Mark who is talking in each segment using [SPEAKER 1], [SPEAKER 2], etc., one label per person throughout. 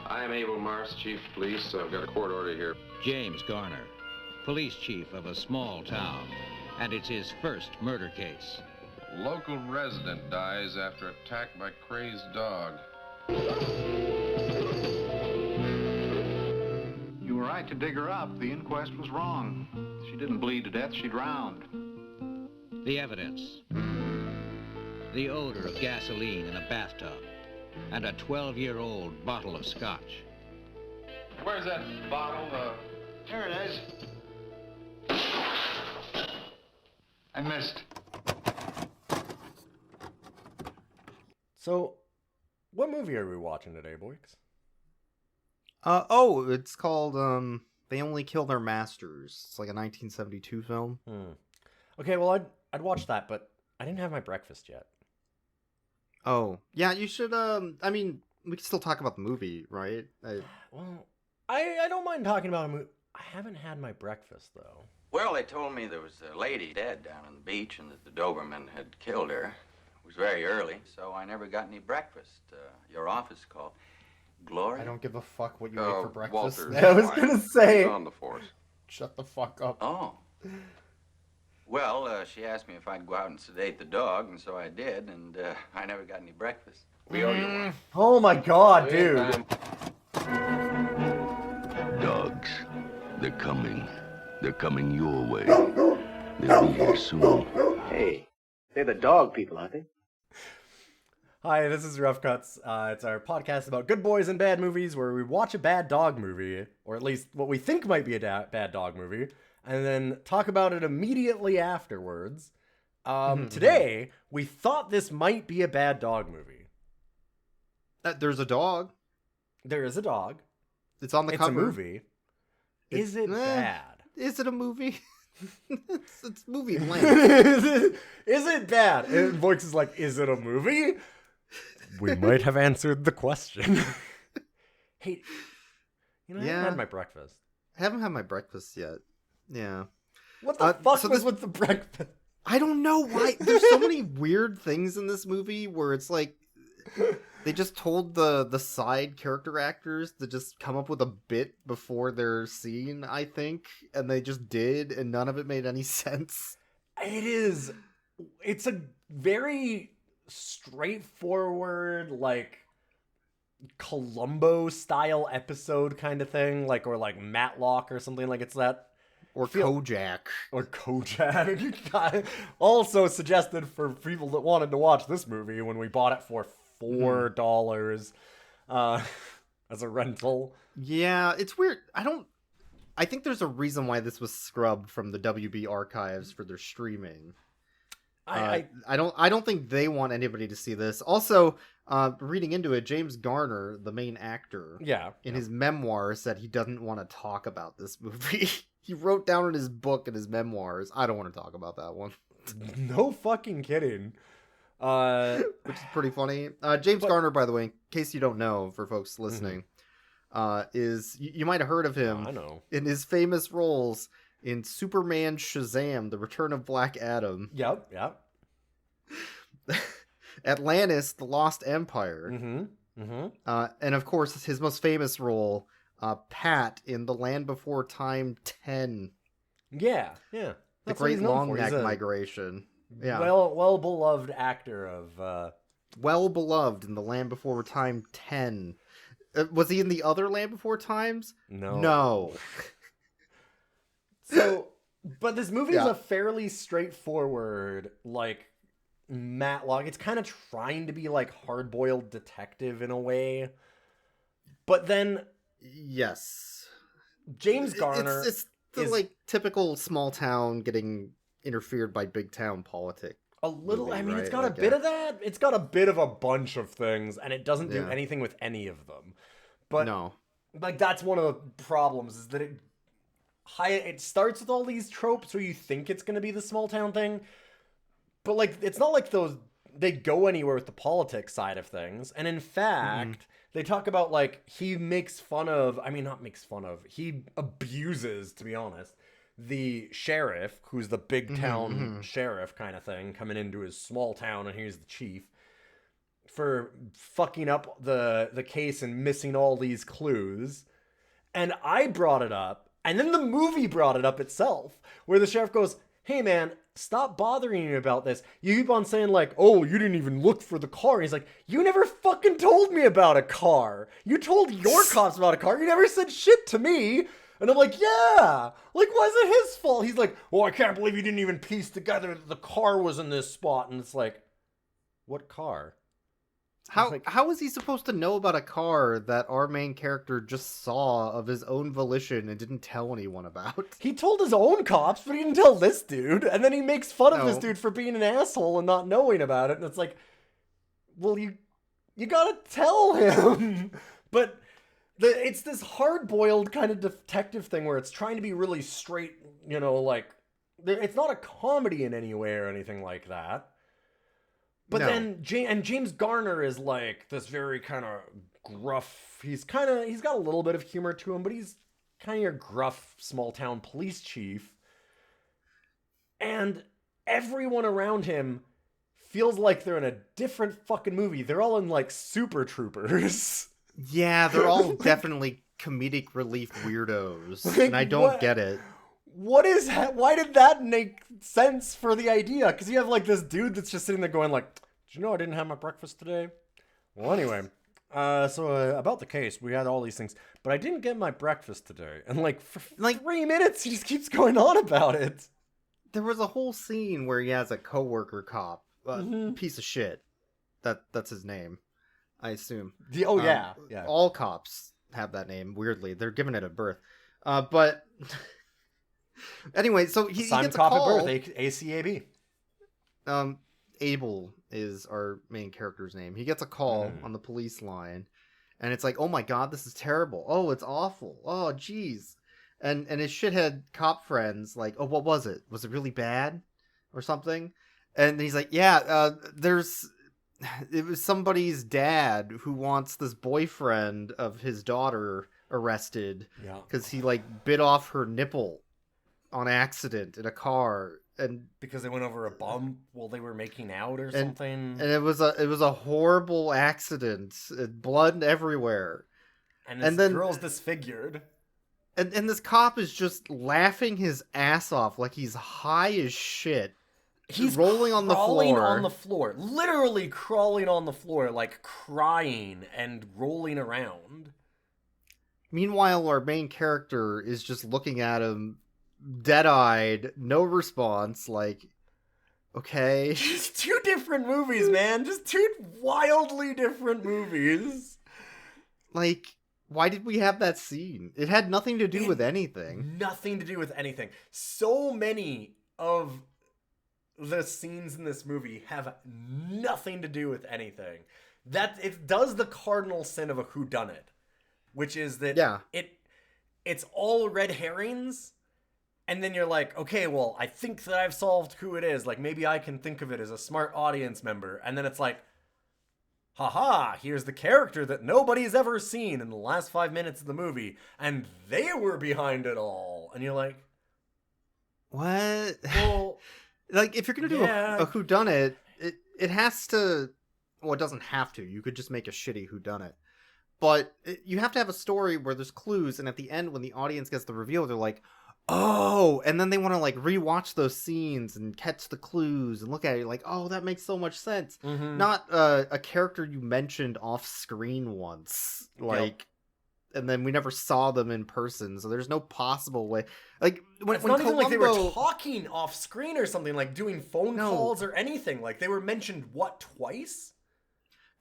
[SPEAKER 1] I am Abel Mars, Chief of Police. I've got a court order here.
[SPEAKER 2] James Garner, police chief of a small town, and it's his first murder case.
[SPEAKER 1] Local resident dies after attack by crazed dog.
[SPEAKER 3] You were right to dig her up. The inquest was wrong. She didn't bleed to death, she drowned.
[SPEAKER 2] The evidence. The odor of gasoline in a bathtub, and a 12-year-old bottle of scotch.
[SPEAKER 1] Where's that bottle?
[SPEAKER 3] Here it is. I missed.
[SPEAKER 4] So, what movie are we watching today, boys?
[SPEAKER 5] It's called, They Only Kill Their Masters. It's like a 1972 film.
[SPEAKER 4] Okay, well, I'd watch that, but I didn't have my breakfast yet.
[SPEAKER 5] Oh, yeah, you should, I mean, we can still talk about the movie, right?
[SPEAKER 4] Well, I don't mind talking about a movie. I haven't had my breakfast, though.
[SPEAKER 6] Well, they told me there was a lady dead down on the beach and that the Doberman had killed her. It was very early, so I never got any breakfast. Your office called. Gloria?
[SPEAKER 5] I don't give a fuck what you ate for breakfast.
[SPEAKER 1] Walter's
[SPEAKER 5] I was
[SPEAKER 1] wife.
[SPEAKER 5] gonna say.
[SPEAKER 1] She's on the force.
[SPEAKER 5] Shut the fuck up.
[SPEAKER 6] Oh. Well, she asked me if I'd go out and sedate the dog, and so I did, and I never got any breakfast.
[SPEAKER 1] We owe you one.
[SPEAKER 4] Oh my god, dude.
[SPEAKER 7] Dogs, they're coming. They're coming your way. They'll be here soon.
[SPEAKER 8] Hey, they're the dog people, aren't they?
[SPEAKER 4] Hi, this is Rough Cuts. It's our podcast about good boys and bad movies where we watch a bad dog movie, or at least what we think might be a bad dog movie, and then talk about it immediately afterwards. Today, we thought this might be a bad dog movie.
[SPEAKER 5] There's a dog.
[SPEAKER 4] There is a dog.
[SPEAKER 5] It's on the
[SPEAKER 4] It's
[SPEAKER 5] cover.
[SPEAKER 4] a movie. Is it bad?
[SPEAKER 5] Is it a movie? it's movie land.
[SPEAKER 4] Is it bad? And Voix is like, is it a movie? We might have answered the question. Hey, I haven't had my breakfast.
[SPEAKER 5] I haven't had my breakfast yet. Yeah.
[SPEAKER 4] What the fuck
[SPEAKER 5] so
[SPEAKER 4] was with the breakfast?
[SPEAKER 5] I don't know why. There's so many weird things in this movie where it's like they just told the side character actors to just come up with a bit before their scene, I think, and they just did, and none of it made any sense.
[SPEAKER 4] It's a very straightforward, like, Columbo style episode kind of thing, like, or like Matlock or something, like it's that.
[SPEAKER 5] Or Kojak.
[SPEAKER 4] Or Kojak. Also suggested for people that wanted to watch this movie when we bought it for $4 as a rental.
[SPEAKER 5] Yeah, it's weird. I think there's a reason why this was scrubbed from the WB archives for their streaming. I don't think they want anybody to see this. Also, reading into it, James Garner, the main actor, in his memoirs said he doesn't want to talk about this movie. He wrote down in his book and his memoirs, I don't want to talk about that one.
[SPEAKER 4] No fucking kidding.
[SPEAKER 5] Which is pretty funny. James Garner, by the way, in case you don't know, for folks listening, is you might have heard of him
[SPEAKER 4] I know.
[SPEAKER 5] in his famous roles in Superman, Shazam, The Return of Black Adam.
[SPEAKER 4] Yep.
[SPEAKER 5] Atlantis, The Lost Empire. And of course, his most famous role, Pat, in The Land Before Time 10.
[SPEAKER 4] Yeah.
[SPEAKER 5] The
[SPEAKER 4] That's
[SPEAKER 5] Great
[SPEAKER 4] what he's known
[SPEAKER 5] Long
[SPEAKER 4] for.
[SPEAKER 5] Neck
[SPEAKER 4] He's a
[SPEAKER 5] Migration. Yeah.
[SPEAKER 4] Well beloved actor of
[SPEAKER 5] Well beloved in The Land Before Time 10. Was he in the other Land Before Times? No.
[SPEAKER 4] So, but this movie is a fairly straightforward, like, Matlock. It's kind of trying to be like hard-boiled detective in a way. But then
[SPEAKER 5] Yes.
[SPEAKER 4] James Garner
[SPEAKER 5] It's the like typical small town getting interfered by big town politics.
[SPEAKER 4] a little,
[SPEAKER 5] movie,
[SPEAKER 4] I mean,
[SPEAKER 5] right?
[SPEAKER 4] it's got
[SPEAKER 5] Like
[SPEAKER 4] a bit of that. It's got a bit of a bunch of things, and it doesn't do
[SPEAKER 5] Yeah.
[SPEAKER 4] anything with any of them. But
[SPEAKER 5] No.
[SPEAKER 4] like, that's one of the problems, is that it starts with all these tropes where you think it's going to be the small town thing, but like, it's not like they go anywhere with the politics side of things. And in fact, they talk about, like, he abuses, to be honest, the sheriff, who's the big town sheriff kind of thing, coming into his small town, and he's the chief, for fucking up the case and missing all these clues. And I brought it up, and then the movie brought it up itself, where the sheriff goes, hey man, stop bothering me about this. You keep on saying like, oh, you didn't even look for the car. And he's like, you never fucking told me about a car. You told your cops about a car. You never said shit to me. And I'm like, yeah, like, why is it his fault? He's like, well, I can't believe you didn't even piece together that the car was in this spot. And it's like, what car?
[SPEAKER 5] How is he supposed to know about a car that our main character just saw of his own volition and didn't tell anyone about?
[SPEAKER 4] He told his own cops, but he didn't tell this dude. And then he makes fun of this dude for being an asshole and not knowing about it. And it's like, well, you gotta tell him. But it's this hard-boiled kind of detective thing where it's trying to be really straight, you know, like, it's not a comedy in any way or anything like that. But then James Garner is like this very kind of gruff. He's got a little bit of humor to him, but he's kind of your gruff small town police chief. And everyone around him feels like they're in a different fucking movie. They're all in like Super Troopers.
[SPEAKER 5] Yeah, they're all definitely comedic relief weirdos, like, and I don't get it.
[SPEAKER 4] Why did that make sense for the idea? Because you have like this dude that's just sitting there going like, did you know I didn't have my breakfast today? Well, anyway, so about the case, we had all these things, but I didn't get my breakfast today. And like for 3 minutes, he just keeps going on about it.
[SPEAKER 5] There was a whole scene where he has a coworker cop, piece of shit. That's his name, I assume.
[SPEAKER 4] Yeah.
[SPEAKER 5] All cops have that name. Weirdly, they're given it at birth. But anyway, so he gets a call.
[SPEAKER 4] At birth, ACAB.
[SPEAKER 5] Abel is our main character's name. He gets a call on the police line, and it's like, oh my god, this is terrible. Oh, it's awful. Oh, jeez. And his shithead cop friends like, oh, what was it? Was it really bad or something? And he's like, yeah, it was somebody's dad who wants this boyfriend of his daughter arrested because he like bit off her nipple on accident in a car, and
[SPEAKER 4] because they went over a bump while they were making out or something.
[SPEAKER 5] And it was a horrible accident, blood everywhere,
[SPEAKER 4] and then girl's disfigured.
[SPEAKER 5] And this cop is just laughing his ass off like he's high as shit.
[SPEAKER 4] He's
[SPEAKER 5] rolling on the floor,
[SPEAKER 4] literally crawling on the floor, like crying and rolling around.
[SPEAKER 5] Meanwhile, our main character is just looking at him, dead-eyed, no response, like, okay.
[SPEAKER 4] Just two different movies, man. Just two wildly different movies.
[SPEAKER 5] Like, why did we have that scene? It had nothing to do with anything.
[SPEAKER 4] Nothing to do with anything. So many of the scenes in this movie have nothing to do with anything. That it does the cardinal sin of a whodunit, which is that it's all red herrings, and then you're like, okay, well, I think that I've solved who it is. Like, maybe I can think of it as a smart audience member. And then it's like, haha, here's the character that nobody's ever seen in the last 5 minutes of the movie, and they were behind it all. And you're like,
[SPEAKER 5] what?
[SPEAKER 4] Well,
[SPEAKER 5] like, if you're gonna do a whodunit, it has to. Well, it doesn't have to. You could just make a shitty whodunit. But you have to have a story where there's clues, and at the end, when the audience gets the reveal, they're like, oh, and then they want to like rewatch those scenes and catch the clues and look at it like, oh, that makes so much sense.
[SPEAKER 4] Mm-hmm.
[SPEAKER 5] Not a character you mentioned off screen once, like, and then we never saw them in person, so there's no possible way. Like when
[SPEAKER 4] not
[SPEAKER 5] Columbo...
[SPEAKER 4] even like they were talking off screen or something, like doing phone calls or anything. Like they were mentioned twice.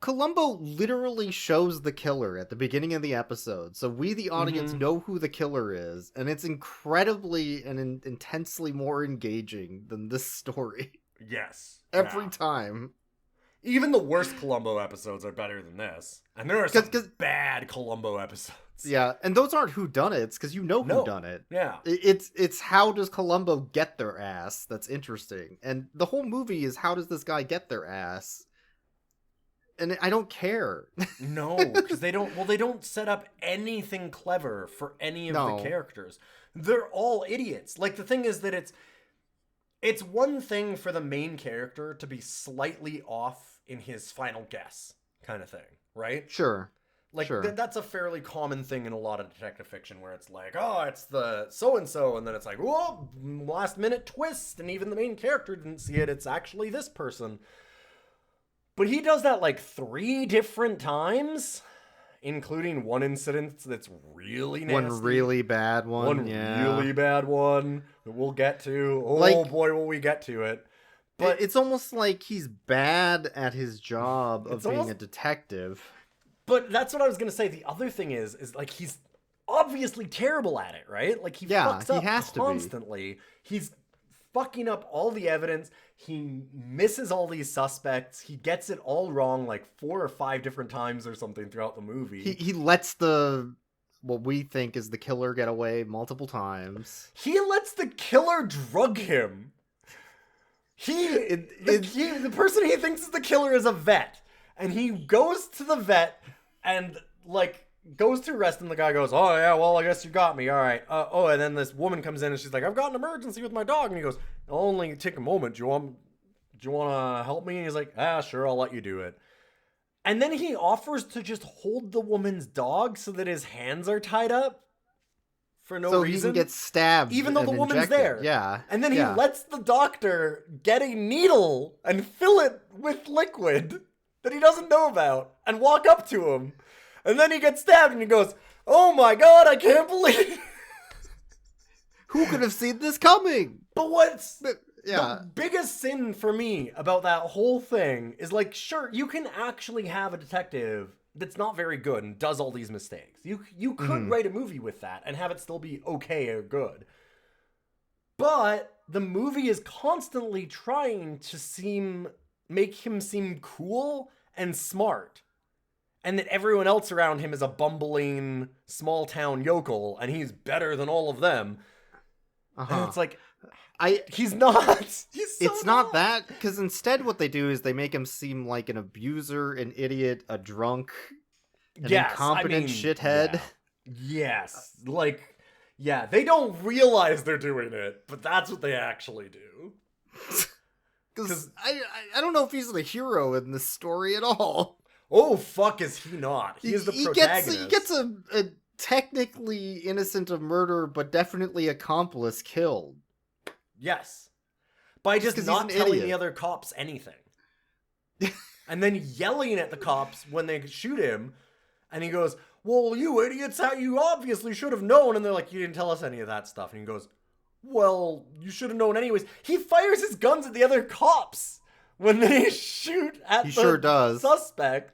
[SPEAKER 5] Columbo literally shows the killer at the beginning of the episode, so we, the audience, know who the killer is, and it's incredibly and intensely more engaging than this story.
[SPEAKER 4] Yes.
[SPEAKER 5] Every time.
[SPEAKER 4] Even the worst Columbo episodes are better than this. And there are some bad Columbo episodes.
[SPEAKER 5] Yeah, and those aren't whodunits, because you know who done it.
[SPEAKER 4] Yeah.
[SPEAKER 5] It's how does Columbo get their ass that's interesting. And the whole movie is how does this guy get their ass? And I don't care.
[SPEAKER 4] No, because they don't set up anything clever for any of the characters. They're all idiots. Like, the thing is that it's one thing for the main character to be slightly off in his final guess. kind of thing, right?
[SPEAKER 5] Sure.
[SPEAKER 4] Like,
[SPEAKER 5] Sure.
[SPEAKER 4] That's a fairly common thing in a lot of detective fiction where it's like, oh, it's the so-and-so, and then it's like, whoa, last-minute twist, and even the main character didn't see it, it's actually this person. But he does that, like, 3 different times, including one incident that's really nasty.
[SPEAKER 5] One really bad one.
[SPEAKER 4] One really bad one that we'll get to. Oh,
[SPEAKER 5] Like,
[SPEAKER 4] boy, will we get to it. But
[SPEAKER 5] it's almost like he's bad at his job of being a detective.
[SPEAKER 4] But that's what I was going to say. The other thing is like he's obviously terrible at it, right? Like he fucks up constantly. He's fucking up all the evidence. He misses all these suspects. He gets it all wrong like 4 or 5 different times or something throughout the movie.
[SPEAKER 5] He lets what we think is the killer get away multiple times.
[SPEAKER 4] He lets the killer drug him. The person he thinks is the killer is a vet. And he goes to the vet and, like, goes to arrest him. The guy goes, oh, yeah, well, I guess you got me. All right. And then this woman comes in and she's like, I've got an emergency with my dog. And he goes, it'll only take a moment. Do you want to help me? And he's like, sure, I'll let you do it. And then he offers to just hold the woman's dog so that his hands are tied up for no reason.
[SPEAKER 5] So he can get stabbed.
[SPEAKER 4] Even though the woman's there.
[SPEAKER 5] Yeah.
[SPEAKER 4] And then he lets the doctor get a needle and fill it with liquid that he doesn't know about and walk up to him. And then he gets stabbed and he goes, oh my God, I can't believe it.
[SPEAKER 5] Who could have seen this coming?
[SPEAKER 4] But the biggest sin for me about that whole thing is like, sure, you can actually have a detective that's not very good and does all these mistakes. You could write a movie with that and have it still be okay or good. But the movie is constantly trying to make him seem cool and smart. And that everyone else around him is a bumbling small town yokel and he's better than all of them. And it's like, he's not.
[SPEAKER 5] It's not that, because instead what they do is they make him seem like an abuser, an idiot, a drunk, an incompetent shithead.
[SPEAKER 4] Yeah. Yes. Like, yeah, they don't realize they're doing it, but that's what they actually do.
[SPEAKER 5] Because I don't know if he's the hero in this story at all.
[SPEAKER 4] Oh, fuck, is he not? He is the protagonist.
[SPEAKER 5] He gets a technically innocent of murder, but definitely accomplice killed.
[SPEAKER 4] Yes. By just not telling the other cops anything. And then yelling at the cops when they shoot him. And he goes, well, you idiots, you obviously should have known. And they're like, you didn't tell us any of that stuff. And he goes, well, you should have known anyways. He fires his guns at the other cops when they shoot at the suspect.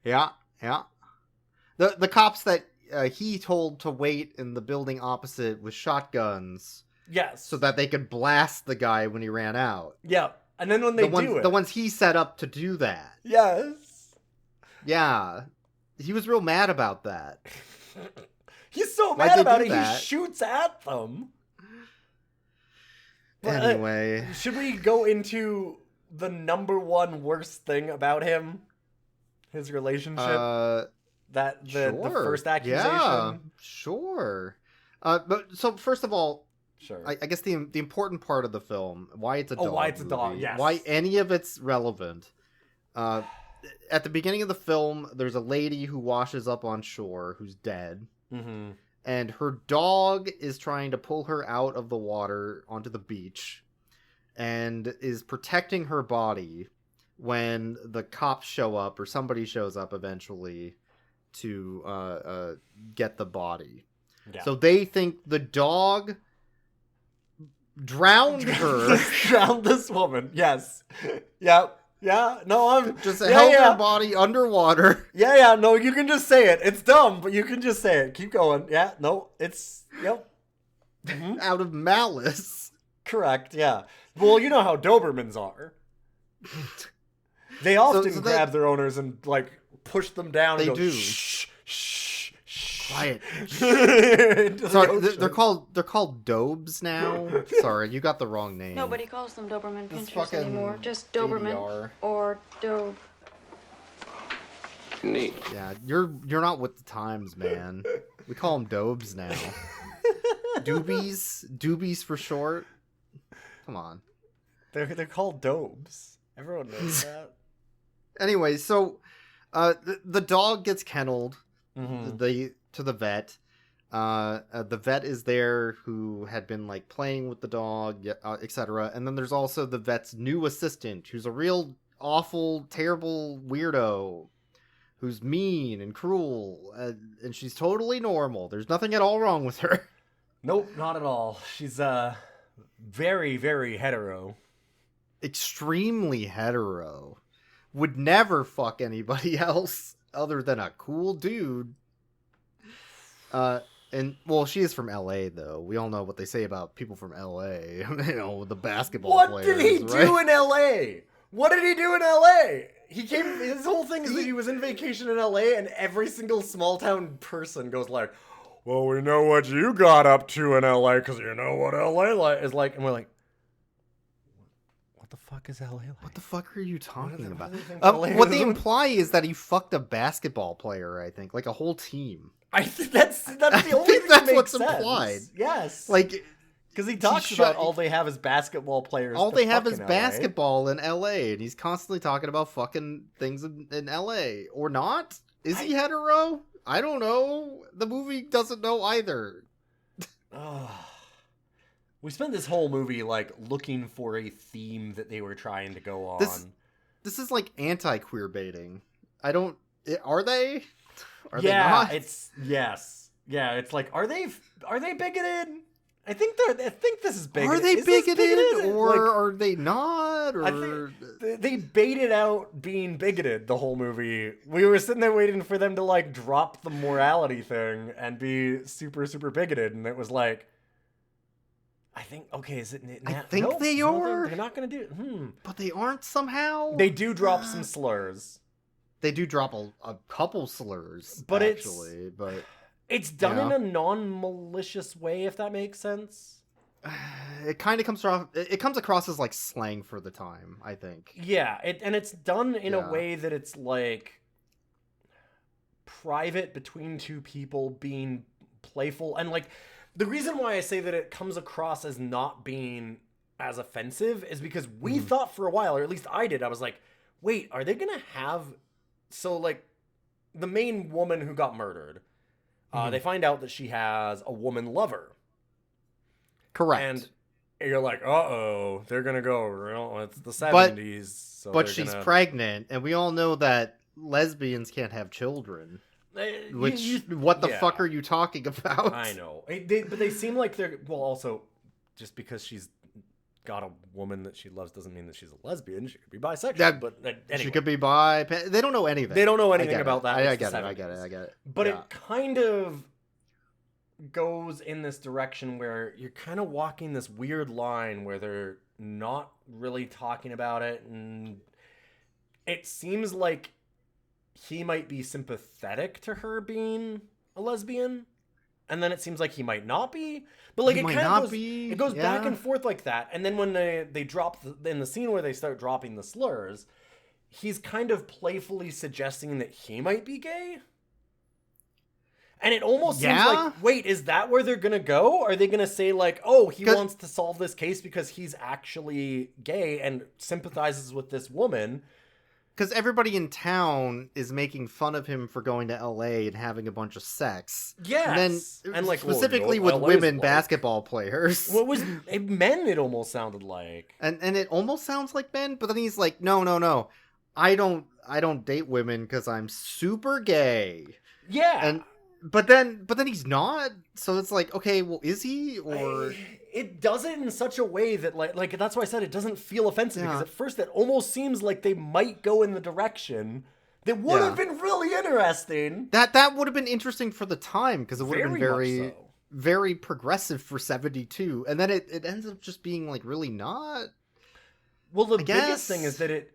[SPEAKER 5] Yeah. The cops that he told to wait in the building opposite with shotguns.
[SPEAKER 4] Yes.
[SPEAKER 5] So that they could blast the guy when he ran out.
[SPEAKER 4] Yeah. And then when they
[SPEAKER 5] the ones he set up to do that.
[SPEAKER 4] Yes.
[SPEAKER 5] Yeah. He was real mad about that.
[SPEAKER 4] He's so mad about it, he shoots at them. But,
[SPEAKER 5] anyway.
[SPEAKER 4] Should we go into the number one worst thing about him? His relationship? The first accusation?
[SPEAKER 5] Yeah, sure. But so first of all,
[SPEAKER 4] sure.
[SPEAKER 5] I guess the important part of the film, why it's a dog.
[SPEAKER 4] Why it's a dog, yes.
[SPEAKER 5] Why any of it's relevant. At the beginning of the film, there's a lady who washes up on shore who's dead.
[SPEAKER 4] Mm-hmm.
[SPEAKER 5] And her dog is trying to pull her out of the water onto the beach and is protecting her body when the cops show up or somebody shows up eventually to get the body. Yeah. So they think the dog drowned her.
[SPEAKER 4] Drowned this woman, yes. Yep. Yeah, no, I'm
[SPEAKER 5] just held her body underwater.
[SPEAKER 4] Yeah, no, you can just say it. It's dumb, but you can just say it. Keep going. Yeah, no, yep. Mm-hmm.
[SPEAKER 5] Out of malice.
[SPEAKER 4] Correct, yeah. Well, you know how Dobermans are. They often grab their owners and, like, push them down and go,
[SPEAKER 5] do.
[SPEAKER 4] Shh, shh, shh.
[SPEAKER 5] Quiet. Sorry, they're called Dobes now. Sorry, you got the wrong name.
[SPEAKER 9] Nobody calls them Doberman Pinschers anymore. Just Doberman ADR. Or Dobe.
[SPEAKER 1] Neat.
[SPEAKER 5] Yeah, you're not with the times, man. We call them Dobes now. Doobies for short. Come on.
[SPEAKER 4] They're called Dobes. Everyone knows that.
[SPEAKER 5] Anyway, so the dog gets kenneled to the vet. The vet is there who had been like playing with the dog, etc. And then there's also the vet's new assistant, who's a real awful, terrible weirdo, who's mean and cruel, and she's totally normal. There's nothing at all wrong with her.
[SPEAKER 4] Nope, not at all. She's very, very hetero.
[SPEAKER 5] Extremely hetero. Would never fuck anybody else other than a cool dude. And well, she is from LA though. We all know what they say about people from LA. You know, the basketball players.
[SPEAKER 4] What did he do in LA? What did he do in LA? He came. His whole thing is that he was in vacation in LA, and every single small town person goes like, "Well, we know what you got up to in LA because you know what LA is like," and we're like, "What the fuck is LA like?
[SPEAKER 5] What the fuck are you talking about?"
[SPEAKER 4] What
[SPEAKER 5] What they imply is that he fucked a basketball player. I think, like a whole team.
[SPEAKER 4] I think that's the only thing
[SPEAKER 5] that's
[SPEAKER 4] that
[SPEAKER 5] what's
[SPEAKER 4] makes sense.
[SPEAKER 5] implied.
[SPEAKER 4] Yes,
[SPEAKER 5] Like,
[SPEAKER 4] because he talks about all they have is basketball players.
[SPEAKER 5] all
[SPEAKER 4] to
[SPEAKER 5] they have
[SPEAKER 4] fuck
[SPEAKER 5] is
[SPEAKER 4] in LA.
[SPEAKER 5] basketball in LA, and he's constantly talking about fucking things in LA. Or not? Is he hetero? I don't know. The movie doesn't know either.
[SPEAKER 4] We spent this whole movie like looking for a theme that they were trying to go on.
[SPEAKER 5] This is like anti-queer baiting. Are they? Are
[SPEAKER 4] yeah,
[SPEAKER 5] they not?
[SPEAKER 4] It's like, are they bigoted? I think this is bigoted.
[SPEAKER 5] Are they bigoted or
[SPEAKER 4] like,
[SPEAKER 5] are they not? Or
[SPEAKER 4] I think they baited out being bigoted the whole movie. We were sitting there waiting for them to like drop the morality thing and be super, super bigoted, and it was like, I think, okay, is it?
[SPEAKER 5] I think they are.
[SPEAKER 4] They're not going to do it.
[SPEAKER 5] But they aren't somehow.
[SPEAKER 4] They do drop some slurs.
[SPEAKER 5] They do drop a couple slurs,
[SPEAKER 4] but it's done in a non-malicious way, if that makes sense.
[SPEAKER 5] It kind of comes across as like slang for the time, I think.
[SPEAKER 4] Yeah, and it's done in a way that it's like private between two people being playful, and like the reason why I say that it comes across as not being as offensive is because we thought for a while, or at least I did, I was like, wait, are they gonna have like the main woman who got murdered? They find out that she has a woman lover.
[SPEAKER 5] Correct.
[SPEAKER 4] And you're like, uh-oh, they're going to go, it's the 70s.
[SPEAKER 5] But she's pregnant, and we all know that lesbians can't have children. What the fuck are you talking about?
[SPEAKER 4] I know. But they seem like they're, well, also, just because she's got a woman that she loves doesn't mean that she's a lesbian. She could be bisexual, but anyway.
[SPEAKER 5] She could be bi. They don't know anything.
[SPEAKER 4] They don't know anything about that.
[SPEAKER 5] I get it.
[SPEAKER 4] But it kind of goes in this direction where you're kind of walking this weird line where they're not really talking about it, and it seems like he might be sympathetic to her being a lesbian, and then it seems like he might not be. But like it goes back and forth like that. And then when they drop in the scene where they start dropping the slurs, he's kind of playfully suggesting that he might be gay. And it almost seems like, wait, is that where they're going to go? Are they going to say like, oh, he wants to solve this case because he's actually gay and sympathizes with this woman?
[SPEAKER 5] Because everybody in town is making fun of him for going to LA and having a bunch of sex.
[SPEAKER 4] Yes.
[SPEAKER 5] And then, like, specifically with women basketball players.
[SPEAKER 4] What was men? It almost sounded like.
[SPEAKER 5] And it almost sounds like men, but then he's like, no. I don't date women because I'm super gay.
[SPEAKER 4] Yeah.
[SPEAKER 5] But then he's not. So it's like, okay, well, is he? Or
[SPEAKER 4] it does it in such a way that like that's why I said it doesn't feel offensive, because at first it almost seems like they might go in the direction that would have been really interesting.
[SPEAKER 5] That would have been interesting for the time, because it would have been very progressive for 72. And then it ends up just being like really not.
[SPEAKER 4] Well, the biggest thing is that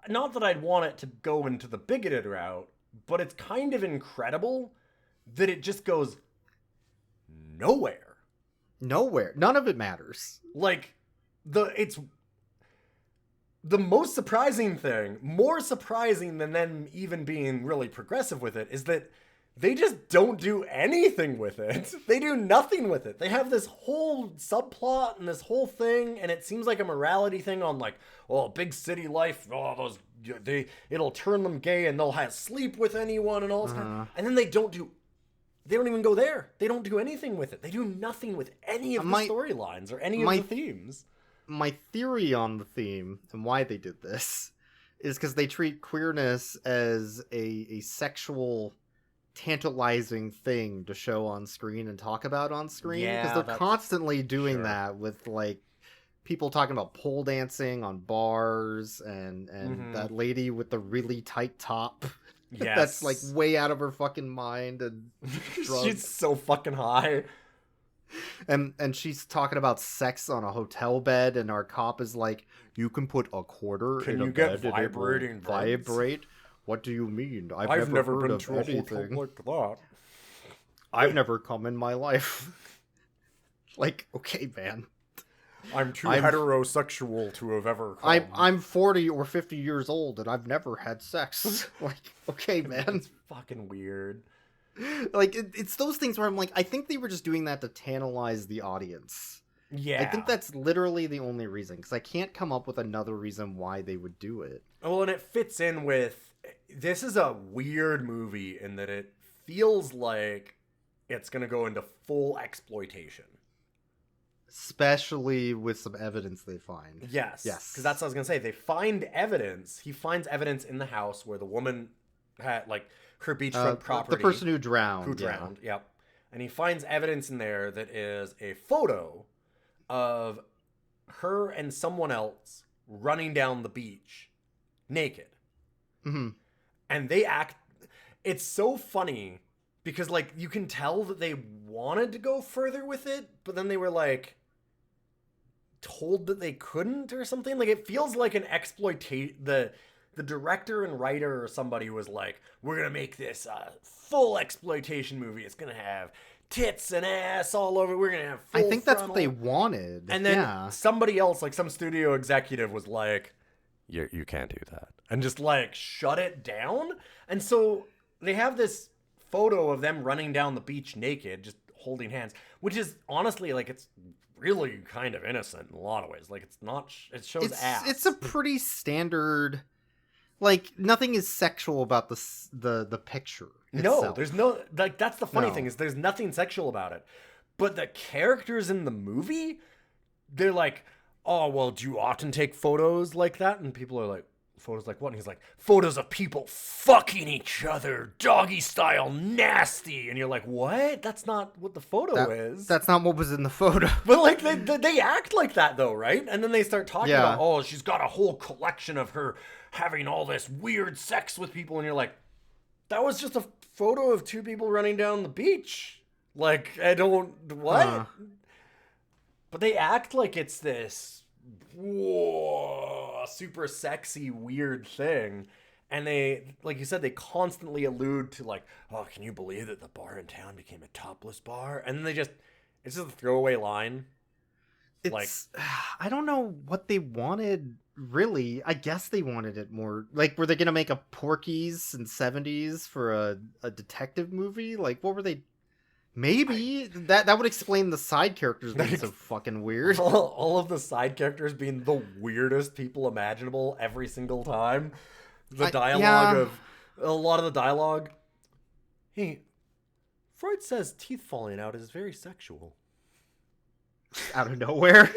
[SPEAKER 4] not that I'd want it to go into the bigoted route, but it's kind of incredible that it just goes nowhere.
[SPEAKER 5] None of it matters.
[SPEAKER 4] Like, it's the most surprising thing, more surprising than them even being really progressive with it, is that they just don't do anything with it. They do nothing with it. They have this whole subplot and this whole thing, and it seems like a morality thing on like, oh, big city life, oh, those it'll turn them gay and they'll have sleep with anyone and all this kind. And then they don't even go there. They don't do anything with it. They do nothing with any of the storylines or any of the themes.
[SPEAKER 5] My theory on the theme and why they did this is because they treat queerness as a sexual, tantalizing thing to show on screen and talk about on screen. Because they're constantly doing that with, like, people talking about pole dancing on bars and that lady with the really tight top. Yes. That's, like, way out of her fucking mind and drunk.
[SPEAKER 4] She's so fucking high.
[SPEAKER 5] And she's talking about sex on a hotel bed, and our cop is like, you can put a quarter in a bed and it will vibrate. What do you mean? I've never been to a hotel like that. I've never come in my life. Like, okay, man.
[SPEAKER 4] I'm too heterosexual to have ever come.
[SPEAKER 5] I'm 40 or 50 years old and I've never had sex. Like, okay, man.
[SPEAKER 4] It's fucking weird.
[SPEAKER 5] Like, it's those things where I'm like, I think they were just doing that to tantalize the audience.
[SPEAKER 4] Yeah.
[SPEAKER 5] I think that's literally the only reason, because I can't come up with another reason why they would do it.
[SPEAKER 4] Well, and it fits in with, this is a weird movie in that it feels like it's going to go into full exploitation.
[SPEAKER 5] Especially with some evidence they find.
[SPEAKER 4] Yes. Because that's what I was going to say. They find evidence. He finds evidence in the house where the woman had, like, her beachfront property.
[SPEAKER 5] The person who drowned.
[SPEAKER 4] Yep. And he finds evidence in there that is a photo of her and someone else running down the beach naked.
[SPEAKER 5] Mm-hmm.
[SPEAKER 4] And they act... It's so funny because, like, you can tell that they wanted to go further with it, but then they were, like, told that they couldn't or something. Like, it feels like an exploitation... The director and writer or somebody was like, we're going to make this a full exploitation movie. It's going to have tits and ass all over. We're going to have full
[SPEAKER 5] I think that's
[SPEAKER 4] frontal.
[SPEAKER 5] what they wanted.
[SPEAKER 4] And then somebody else, like some studio executive was like, you can't do that. And just like shut it down. And so they have this photo of them running down the beach naked, just holding hands, which is honestly like, it's really kind of innocent in a lot of ways. Like it's not, it shows ass.
[SPEAKER 5] It's a pretty standard... Like, nothing is sexual about the picture itself.
[SPEAKER 4] No, there's no... Like, that's the funny thing, is there's nothing sexual about it. But the characters in the movie, they're like, oh, well, do you often take photos like that? And people are like, photos like what? And he's like, photos of people fucking each other, doggy style, nasty. And you're like, what? That's not what the photo is.
[SPEAKER 5] That's not what was in the photo.
[SPEAKER 4] But, like, they act like that, though, right? And then they start talking about, oh, she's got a whole collection of her having all this weird sex with people, and you're like, that was just a photo of two people running down the beach. Like, I don't... What? But they act like it's this super sexy, weird thing. And they, like you said, they constantly allude to, like, oh, can you believe that the bar in town became a topless bar? And then it's just a throwaway line.
[SPEAKER 5] It's, I don't know what they wanted, really. I guess they wanted it more... Like, were they going to make a Porky's in 70s for a detective movie? Like, what were they... Maybe. That would explain the side characters being so fucking weird.
[SPEAKER 4] All of the side characters being the weirdest people imaginable every single time. The dialogue of... A lot of the dialogue. Hey, Freud says teeth falling out is very sexual.
[SPEAKER 5] Out of nowhere.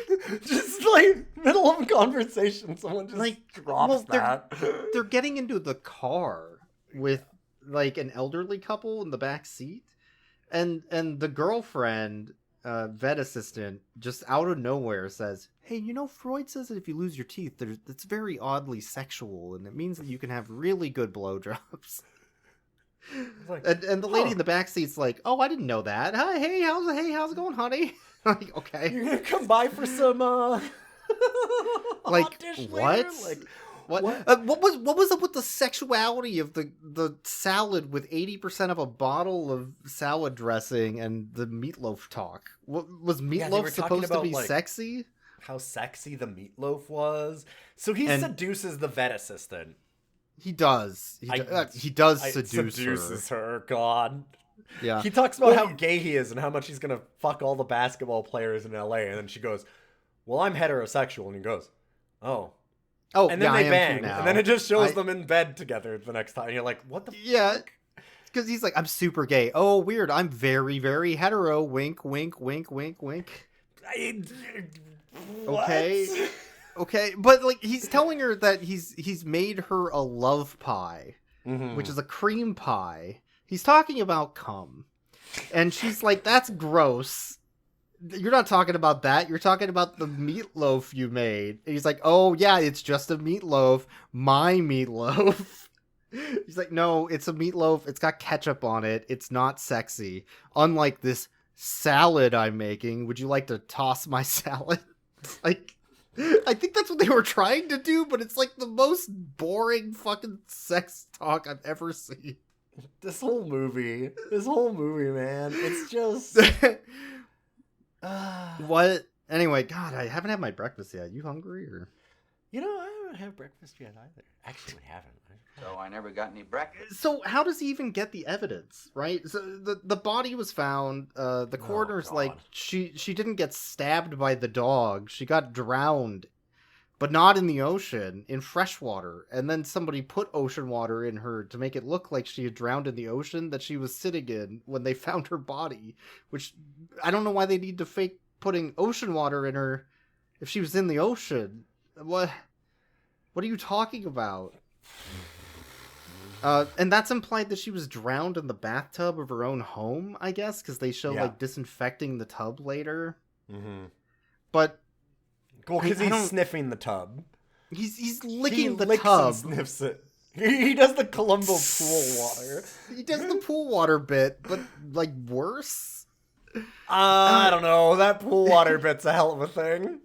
[SPEAKER 4] Just like middle of a conversation, someone just like drops that.
[SPEAKER 5] They're getting into the car with like an elderly couple in the back seat, and the girlfriend, vet assistant, just out of nowhere says, "Hey, you know, Freud says that if you lose your teeth, it's very oddly sexual, and it means that you can have really good blowjobs." Like, and the lady in the back seat's like, "Oh, I didn't know that. Hi, hey, how's it going, honey?" Like, okay,
[SPEAKER 4] you're gonna come by for some
[SPEAKER 5] like
[SPEAKER 4] dish
[SPEAKER 5] what?
[SPEAKER 4] Later? Like
[SPEAKER 5] what? What was up with the sexuality of the salad with 80% of a bottle of salad dressing and the meatloaf talk? What was meatloaf supposed to be, like, sexy?
[SPEAKER 4] How sexy the meatloaf was. So he seduces the vet assistant.
[SPEAKER 5] He does. He does seduces
[SPEAKER 4] her. God.
[SPEAKER 5] Yeah.
[SPEAKER 4] He talks about how gay he is and how much he's gonna fuck all the basketball players in LA, and then she goes, "Well, I'm heterosexual," and he goes, "Oh,
[SPEAKER 5] Oh,
[SPEAKER 4] and then
[SPEAKER 5] yeah,
[SPEAKER 4] they bang, and then it just shows them in bed together the next time. And you're like, what the fuck?
[SPEAKER 5] Because he's like, I'm super gay. Oh, weird. I'm very, very hetero. Wink, wink, wink, wink, wink. Okay. Okay. But, like, he's telling her that he's made her a love pie, which is a cream pie. He's talking about cum. And she's like, that's gross. You're not talking about that. You're talking about the meatloaf you made. And he's like, oh, yeah, it's just a meatloaf. My meatloaf. He's like, no, it's a meatloaf. It's got ketchup on it. It's not sexy. Unlike this salad I'm making. Would you like to toss my salad? Like, I think that's what they were trying to do, but it's like the most boring fucking sex talk I've ever seen.
[SPEAKER 4] This whole movie, man. It's just...
[SPEAKER 5] What? Anyway, God, I haven't had my breakfast yet. You hungry or?
[SPEAKER 4] You know, I haven't had breakfast yet either. Actually, I haven't.
[SPEAKER 6] So I never got any breakfast.
[SPEAKER 5] So how does he even get the evidence, right? So the body was found. The coroner's like, she didn't get stabbed by the dog. She got drowned, but not in the ocean, in fresh water. And then somebody put ocean water in her to make it look like she had drowned in the ocean that she was sitting in when they found her body. Which, I don't know why they need to fake putting ocean water in her if she was in the ocean. What are you talking about? And that's implied that she was drowned in the bathtub of her own home, I guess, because they show, like, disinfecting the tub later. Mm-hmm. But...
[SPEAKER 4] Well, because he's sniffing the tub.
[SPEAKER 5] He's licking the tub.
[SPEAKER 4] And sniffs it. He does the Columbo pool water.
[SPEAKER 5] He does the pool water bit, but, like, worse?
[SPEAKER 4] I don't know. That pool water bit's a hell of a thing.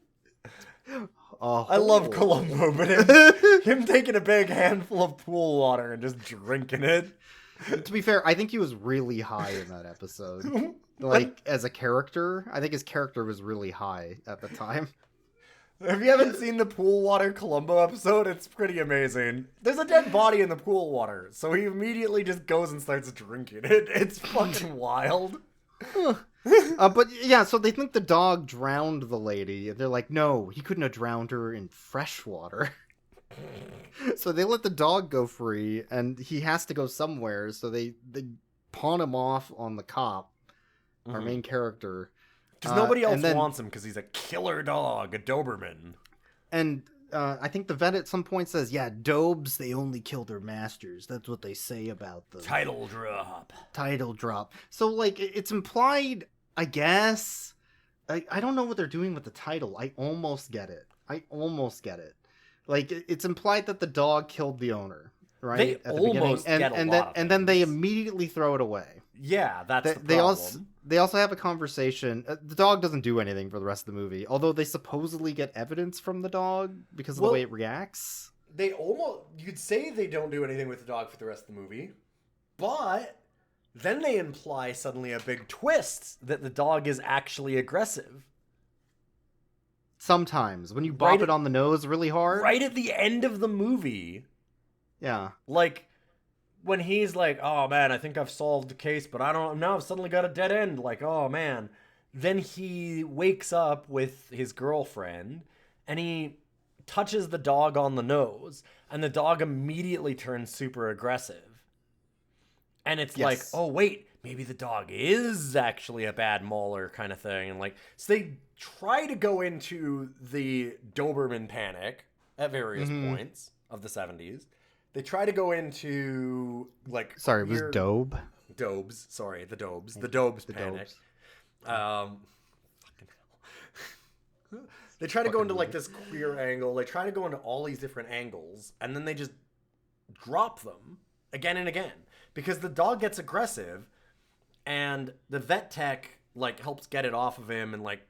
[SPEAKER 4] I love Columbo, but him taking a big handful of pool water and just drinking it.
[SPEAKER 5] To be fair, I think he was really high in that episode. Like, as a character, I think his character was really high at the time.
[SPEAKER 4] If you haven't seen the pool water Columbo episode, it's pretty amazing. There's a dead body in the pool water, so he immediately just goes and starts drinking it. It's fucking wild.
[SPEAKER 5] But yeah, so they think the dog drowned the lady, and they're like, no, he couldn't have drowned her in fresh water. So they let the dog go free, and he has to go somewhere, so they pawn him off on the cop, our main character.
[SPEAKER 4] Because nobody else wants him, because he's a killer dog, a Doberman.
[SPEAKER 5] And I think the vet at some point says, yeah, Dobes, they only kill their masters. That's what they say about them.
[SPEAKER 4] Title drop. So, like, it's implied, I guess. I don't know what they're doing with the title. I almost get it. Like, it's implied that the dog killed the owner, right? At the beginning. And then they immediately throw it away. Yeah, that's the problem. They also have a conversation. The dog doesn't do anything for the rest of the movie, although they supposedly get evidence from the dog because of the way it reacts. You'd say they don't do anything with the dog for the rest of the movie, but then they imply suddenly a big twist that the dog is actually aggressive. Sometimes, when you bop it on the nose really hard. Right at the end of the movie. Yeah. Like, when he's like, oh man, I think I've solved the case, but now I've suddenly got a dead end. Like, oh man. Then he wakes up with his girlfriend and he touches the dog on the nose and the dog immediately turns super aggressive. And it's like, oh wait, maybe the dog is actually a bad mauler kind of thing. And like, so they try to go into the Doberman panic at various points of the 70s. They try to go into, like... Sorry, it was Dobe? Dobes. Sorry, the Dobes. The Dobes panic. Fucking hell. They try to go into, like, this queer angle. They try to go into all these different angles. And then they just drop them again and again. Because the dog gets aggressive. And the vet tech, like, helps get it off of him and, like,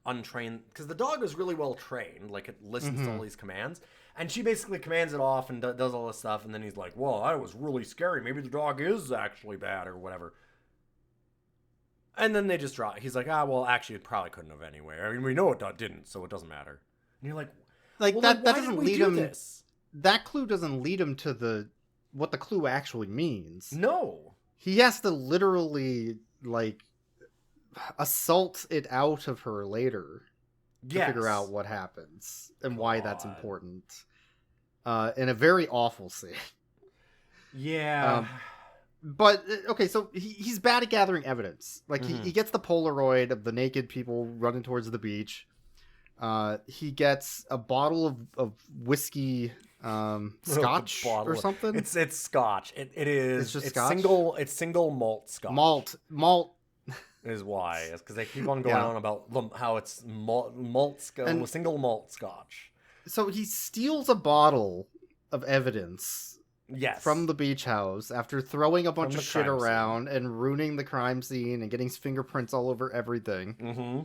[SPEAKER 4] untrain... Because the dog is really well trained. Like, it listens to all these commands. And she basically commands it off and does all this stuff. And then he's like, whoa, that was really scary. Maybe the dog is actually bad or whatever. And then they just drop. He's like, well, actually, it probably couldn't have anyway. I mean, we know it didn't, so it doesn't matter. And you're like, well, that doesn't lead him. That clue doesn't lead him to what the clue actually means. No. He has to literally, like, assault it out of her later. To figure out what happens and why that's important.
[SPEAKER 5] in a very awful scene.
[SPEAKER 4] Yeah.
[SPEAKER 5] But, okay, so he's bad at gathering evidence. Like, he gets the Polaroid of the naked people running towards the beach. He gets a bottle of whiskey, scotch or something.
[SPEAKER 4] It's scotch. It is.
[SPEAKER 5] It's just scotch?
[SPEAKER 4] It's single malt scotch.
[SPEAKER 5] Malt.
[SPEAKER 4] Is why. It's because they keep on going on about how it's single malt scotch.
[SPEAKER 5] So he steals a bottle of evidence.
[SPEAKER 4] Yes.
[SPEAKER 5] From the beach house after throwing a bunch of shit around and ruining the crime scene and getting his fingerprints all over everything.
[SPEAKER 4] Mm-hmm.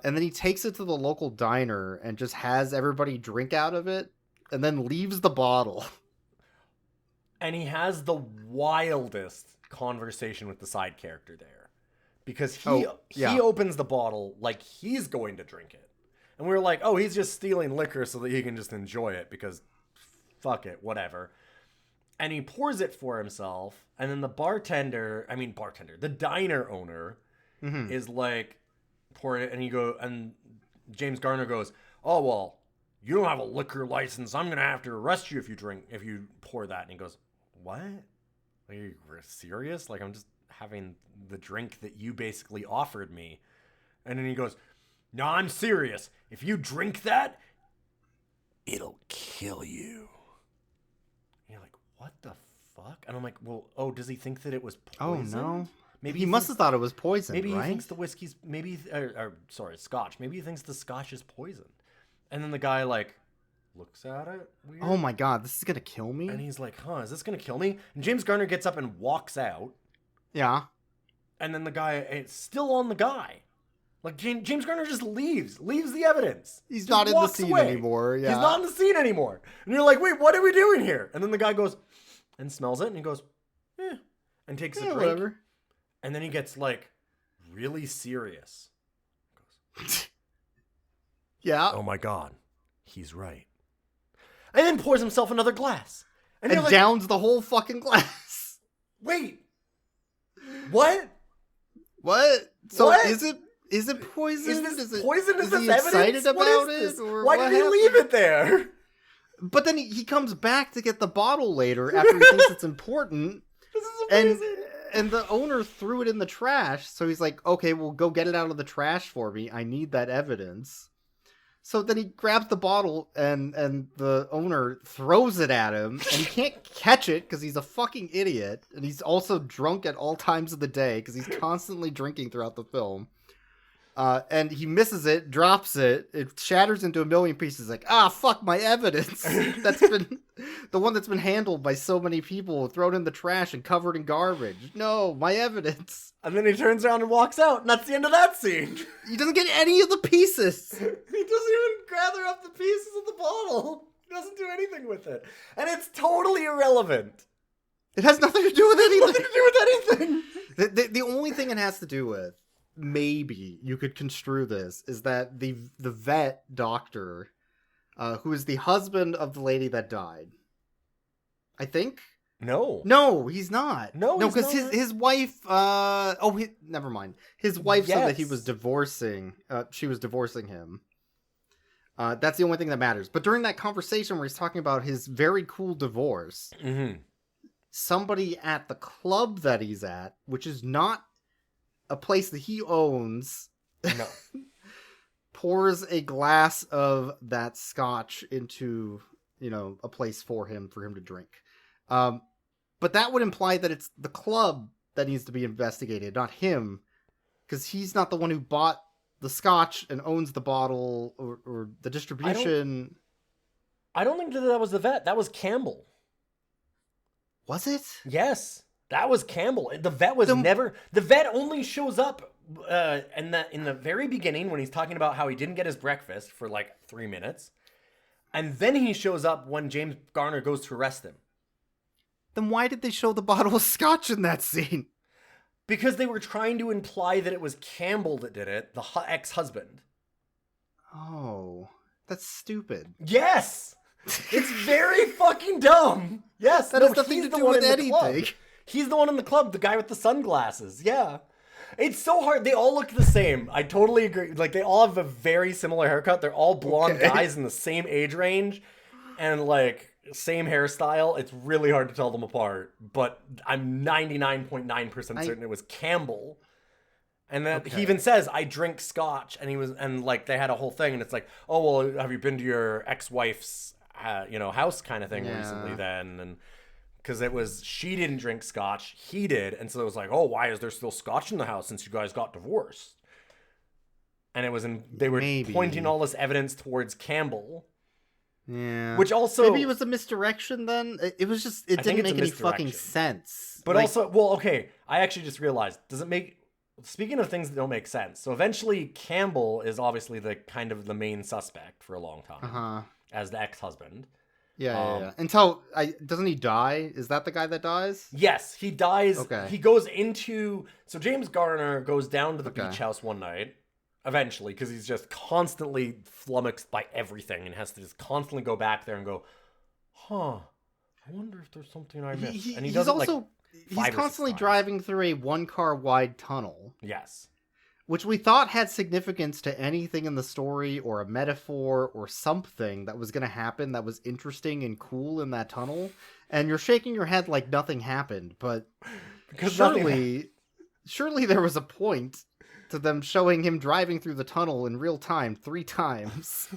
[SPEAKER 5] And then he takes it to the local diner and just has everybody drink out of it and then leaves the bottle.
[SPEAKER 4] And he has the wildest conversation with the side character there. Because he opens the bottle like he's going to drink it. And we were like, oh, he's just stealing liquor so that he can just enjoy it because fuck it, whatever. And he pours it for himself. And then the the diner owner is like, pour it, and James Garner goes, oh, well, you don't have a liquor license. I'm going to have to arrest you if you pour that. And he goes, what? Are you serious? Like, I'm just having the drink that you basically offered me. And then he goes, no, I'm serious. If you drink that, it'll kill you. And you're like, what the fuck? And I'm like, well, does he think that it was poison?
[SPEAKER 5] Oh, no.
[SPEAKER 4] Maybe
[SPEAKER 5] he must have thought it was poison,
[SPEAKER 4] maybe
[SPEAKER 5] right?
[SPEAKER 4] He thinks the whiskey's, scotch. Maybe he thinks the scotch is poison. And then the guy, like, looks at it weird.
[SPEAKER 5] Oh my god, this is gonna kill me?
[SPEAKER 4] And he's like, is this gonna kill me? And James Garner gets up and walks out.
[SPEAKER 5] Yeah.
[SPEAKER 4] And then the guy, it's still on the guy. Like, James Garner just leaves the evidence.
[SPEAKER 5] He's not in the scene anymore, yeah.
[SPEAKER 4] He's not in the scene anymore. And you're like, wait, what are we doing here? And then the guy goes and smells it, and he goes, and takes a drink.
[SPEAKER 5] Whatever.
[SPEAKER 4] And then he gets, like, really serious. Goes,
[SPEAKER 5] yeah.
[SPEAKER 4] Oh, my God. He's right. And then pours himself another glass.
[SPEAKER 5] And like, downs the whole fucking glass.
[SPEAKER 4] Wait. What?
[SPEAKER 5] What? So
[SPEAKER 4] what?
[SPEAKER 5] Is it poison?
[SPEAKER 4] Is this poison? Is this
[SPEAKER 5] he
[SPEAKER 4] evidence?
[SPEAKER 5] excited about it? Or
[SPEAKER 4] why did he leave it there?
[SPEAKER 5] But then he comes back to get the bottle later after he thinks it's important.
[SPEAKER 4] This is amazing.
[SPEAKER 5] And the owner threw it in the trash, so he's like, okay, well, go get it out of the trash for me. I need that evidence. So then he grabs the bottle, and the owner throws it at him, and he can't catch it because he's a fucking idiot, and he's also drunk at all times of the day because he's constantly drinking throughout the film. And he misses it, drops it, it shatters into a million pieces, like, fuck, my evidence. That's been the one that's been handled by so many people, thrown in the trash and covered in garbage. No, my evidence.
[SPEAKER 4] And then he turns around and walks out, and that's the end of that scene.
[SPEAKER 5] He doesn't get any of the pieces.
[SPEAKER 4] He doesn't even gather up the pieces of the bottle. He doesn't do anything with it. And it's totally irrelevant.
[SPEAKER 5] It has nothing to do with anything.
[SPEAKER 4] Nothing to do with anything.
[SPEAKER 5] The only thing it has to do with, maybe you could construe this, is that the vet doctor, who is the husband of the lady that died, I think. No, he's not. No, because his wife. Never mind. His wife said that he was divorcing. She was divorcing him. That's the only thing that matters. But during that conversation where he's talking about his very cool divorce, somebody at the club that he's at, which is not a place that he owns, pours a glass of that scotch into, a place for him to drink. But that would imply that it's the club that needs to be investigated, not him, because he's not the one who bought the scotch and owns the bottle or the distribution.
[SPEAKER 4] I don't think that was the vet. That was Campbell.
[SPEAKER 5] Was it?
[SPEAKER 4] Yes. That was Campbell. The vet was never... The vet only shows up in the very beginning when he's talking about how he didn't get his breakfast for like 3 minutes. And then he shows up when James Garner goes to arrest him.
[SPEAKER 5] Then why did they show the bottle of scotch in that scene?
[SPEAKER 4] Because they were trying to imply that it was Campbell that did it, the ex-husband.
[SPEAKER 5] Oh, that's stupid.
[SPEAKER 4] Yes! It's very fucking dumb. Yes,
[SPEAKER 5] that has nothing to do with anything.
[SPEAKER 4] He's the one in the club, the guy with the sunglasses. Yeah. It's so hard. They all look the same. I totally agree. Like, they all have a very similar haircut. They're all blonde guys in the same age range. and like same hairstyle. It's really hard to tell them apart, but I'm 99.9% certain it was Campbell. And then he even says, "I drink scotch," and like they had a whole thing, and it's like, "Oh well, have you been to your ex-wife's, house kind of thing recently?" Then, and because she didn't drink scotch, he did, and so it was like, "Oh, why is there still scotch in the house since you guys got divorced?" And they were pointing all this evidence towards Campbell.
[SPEAKER 5] Yeah.
[SPEAKER 4] Which also
[SPEAKER 5] maybe it was a misdirection. Then it was just it didn't make any fucking sense.
[SPEAKER 4] But also, well, okay, I actually just realized, does it make? Speaking of things that don't make sense, so eventually Campbell is obviously the kind of the main suspect for a long time as the ex-husband.
[SPEAKER 5] Yeah. Until doesn't he die? Is that the guy that dies?
[SPEAKER 4] Yes, he dies.
[SPEAKER 5] Okay.
[SPEAKER 4] He goes so James Garner goes down to the beach house one night, eventually, because he's just constantly flummoxed by everything and has to just constantly go back there and go, I wonder if there's something I missed. And he doesn't also.
[SPEAKER 5] He's constantly driving through a 1-car wide tunnel.
[SPEAKER 4] Yes.
[SPEAKER 5] Which we thought had significance to anything in the story or a metaphor or something that was going to happen that was interesting and cool in that tunnel. And you're shaking your head like nothing happened, but surely there was a point to them showing him driving through the tunnel in real time 3 times.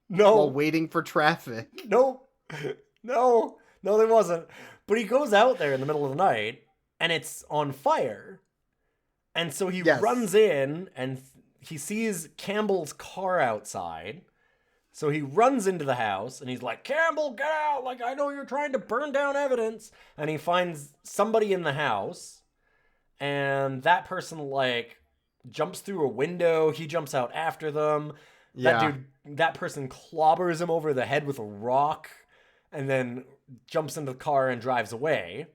[SPEAKER 4] No.
[SPEAKER 5] While waiting for traffic.
[SPEAKER 4] No, there wasn't. But he goes out there in the middle of the night, and it's on fire. And so he runs in, and he sees Campbell's car outside. So he runs into the house, and he's like, "Campbell, get out! Like, I know you're trying to burn down evidence." And he finds somebody in the house, and that person, like, jumps through a window. He jumps out after them.
[SPEAKER 5] Yeah.
[SPEAKER 4] That person clobbers him over the head with a rock, and then jumps into the car and drives away.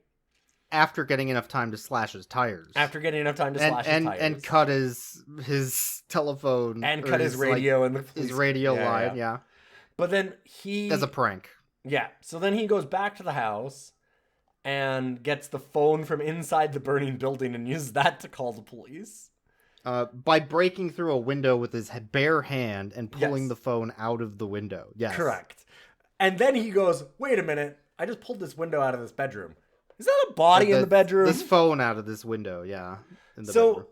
[SPEAKER 5] After getting enough time to slash his tires.
[SPEAKER 4] And
[SPEAKER 5] cut his telephone.
[SPEAKER 4] And cut his radio and
[SPEAKER 5] his radio line, yeah.
[SPEAKER 4] But then
[SPEAKER 5] as a prank.
[SPEAKER 4] Yeah. So then he goes back to the house and gets the phone from inside the burning building and uses that to call the police.
[SPEAKER 5] By breaking through a window with his bare hand and pulling the phone out of the window. Yes.
[SPEAKER 4] Correct. And then he goes, "Wait a minute, I just pulled this window out of this bedroom. Is that a body in the bedroom?"
[SPEAKER 5] This phone out of this window, yeah. In the bedroom.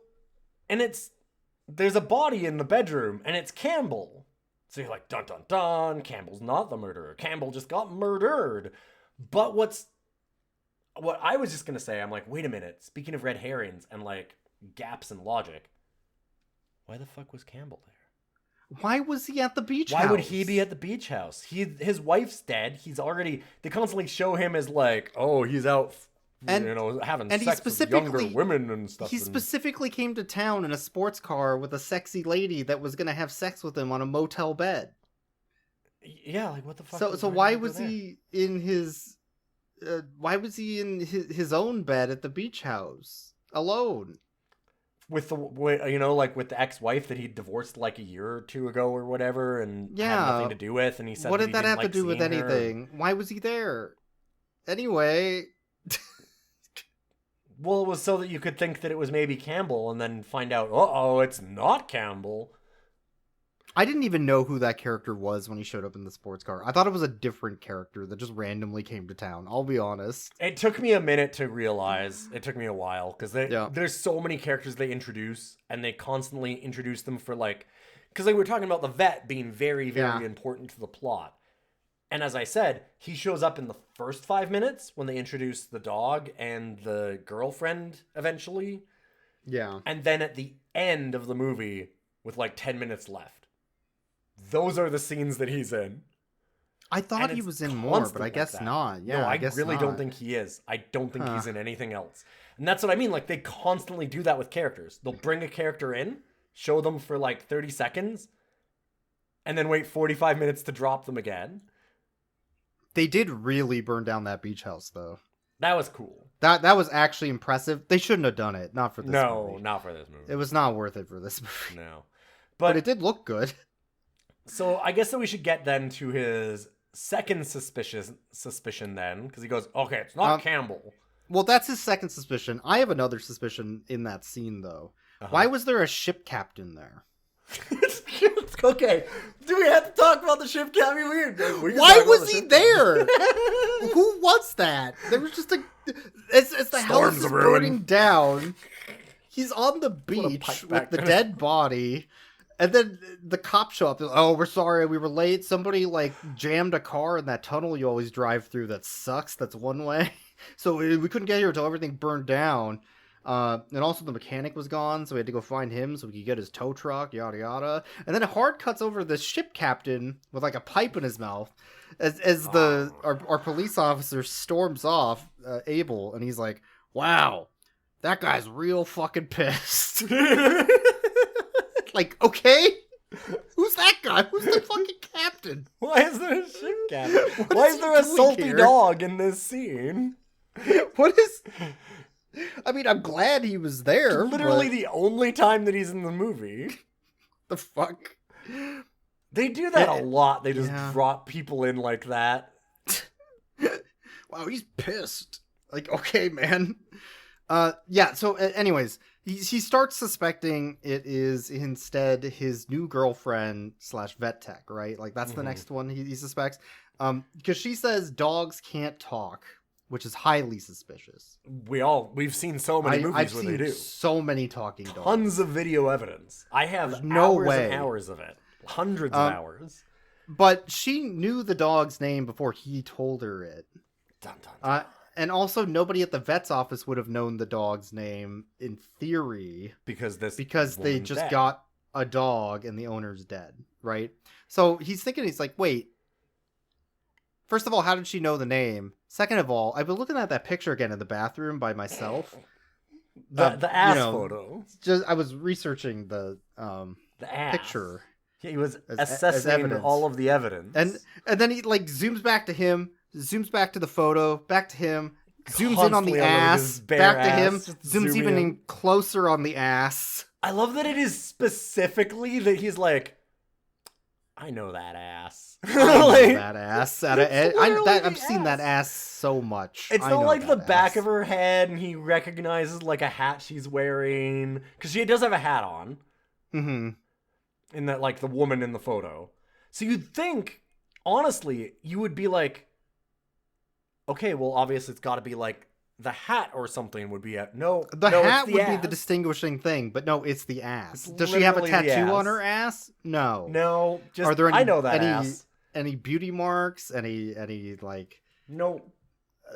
[SPEAKER 4] And there's a body in the bedroom, and it's Campbell. So you're like, dun dun dun, Campbell's not the murderer. Campbell just got murdered. But what I was just going to say, I'm like, wait a minute, speaking of red herrings and like gaps in logic, why the fuck was Campbell there?
[SPEAKER 5] Why was he at the beach house?
[SPEAKER 4] Why would he be at the beach house? His wife's dead. They constantly show him as like, oh, he's out, having sex with younger women and stuff.
[SPEAKER 5] He specifically came to town in a sports car with a sexy lady that was going to have sex with him on a motel bed.
[SPEAKER 4] Yeah, like what the fuck?
[SPEAKER 5] So why was he in his? Why was he in his own bed at the beach house alone?
[SPEAKER 4] With with the ex-wife that he divorced like a year or 2 ago or whatever, and had nothing to do with, and he said,
[SPEAKER 5] what did that have to do with anything? Why was he there? Anyway.
[SPEAKER 4] Well, it was so that you could think that it was maybe Campbell, and then find out, it's not Campbell.
[SPEAKER 5] I didn't even know who that character was when he showed up in the sports car. I thought it was a different character that just randomly came to town. I'll be honest.
[SPEAKER 4] It took me a minute to realize. It took me a while because there's so many characters they introduce, and they constantly introduce them for like, because they were talking about the vet being very, very important to the plot. And as I said, he shows up in the first 5 minutes when they introduce the dog and the girlfriend eventually.
[SPEAKER 5] Yeah.
[SPEAKER 4] And then at the end of the movie with like 10 minutes left. Those are the scenes that he's in.
[SPEAKER 5] I thought he was in more, but I guess not. Yeah,
[SPEAKER 4] no, I
[SPEAKER 5] guess
[SPEAKER 4] really
[SPEAKER 5] not.
[SPEAKER 4] don't think he is. I don't think he's in anything else. And that's what I mean. Like, they constantly do that with characters. They'll bring a character in, show them for like 30 seconds, and then wait 45 minutes to drop them again.
[SPEAKER 5] They did really burn down that beach house, though.
[SPEAKER 4] That was cool.
[SPEAKER 5] That was actually impressive. They shouldn't have done it. Not for this movie.
[SPEAKER 4] No, not for this movie.
[SPEAKER 5] It was not worth it for this movie.
[SPEAKER 4] No.
[SPEAKER 5] But it did look good.
[SPEAKER 4] So I guess that we should get then to his second suspicion then, because he goes, okay, it's not Campbell.
[SPEAKER 5] Well, that's his second suspicion. I have another suspicion in that scene, though. Why was there a ship captain there?
[SPEAKER 4] Okay, do we have to talk about the ship captain?
[SPEAKER 5] Why was he there? Who was that? There was just it's the house is burning down. He's on the beach with the dead body, and then the cops show up. Oh, we're sorry, we were late. Somebody like jammed a car in that tunnel you always drive through. That sucks. That's one way. So we couldn't get here until everything burned down. And also the mechanic was gone, so we had to go find him so we could get his tow truck, yada yada. And then a hard cuts over the ship captain with like a pipe in his mouth as our police officer storms off, Abel, and he's like, "Wow, that guy's real fucking pissed." Like, okay, who's that guy? Who's the fucking captain?
[SPEAKER 4] Why is there a ship captain? Why is there a salty dog in this scene?
[SPEAKER 5] What is? I mean, I'm glad he was there.
[SPEAKER 4] Literally the only time that he's in the movie.
[SPEAKER 5] The fuck?
[SPEAKER 4] They do that a lot. They just drop people in like that.
[SPEAKER 5] Wow, he's pissed. Like, okay, man. Yeah, so anyways, he starts suspecting it is instead his new girlfriend / vet tech, right? Like, that's the next one he suspects. Because she says dogs can't talk, which is highly suspicious.
[SPEAKER 4] We've seen so many movies where they do.
[SPEAKER 5] So many talking dogs.
[SPEAKER 4] Tons of video evidence. I have and hours of it. Hundreds of hours.
[SPEAKER 5] But she knew the dog's name before he told her it.
[SPEAKER 4] Dun, dun, dun.
[SPEAKER 5] And also, nobody at the vet's office would have known the dog's name in theory.
[SPEAKER 4] Because
[SPEAKER 5] they just got a dog and the owner's dead, right? So he's like, wait. First of all, how did she know the name? Second of all, I've been looking at that picture again in the bathroom by myself.
[SPEAKER 4] The ass photo.
[SPEAKER 5] I was researching the
[SPEAKER 4] ass
[SPEAKER 5] picture.
[SPEAKER 4] He was assessing all of the evidence.
[SPEAKER 5] And then he like zooms back to him, zooms back to the photo, back to him, zooms in on the ass, back to him, zooms even in closer on the ass.
[SPEAKER 4] I love that it is specifically that he's like, I know that ass.
[SPEAKER 5] That ass. I've seen that ass so much.
[SPEAKER 4] It's not like the back of her head and he recognizes like a hat she's wearing. Because she does have a hat on.
[SPEAKER 5] Mm-hmm.
[SPEAKER 4] In that, like, the woman in the photo. So you'd think, honestly, you would be like, okay, well, obviously it's got to be like the hat or something would be hat would be
[SPEAKER 5] the distinguishing thing, but no, it's the ass. Does she have a tattoo on her ass? No.
[SPEAKER 4] Just,
[SPEAKER 5] are there
[SPEAKER 4] ass.
[SPEAKER 5] Any beauty marks? Any like
[SPEAKER 4] no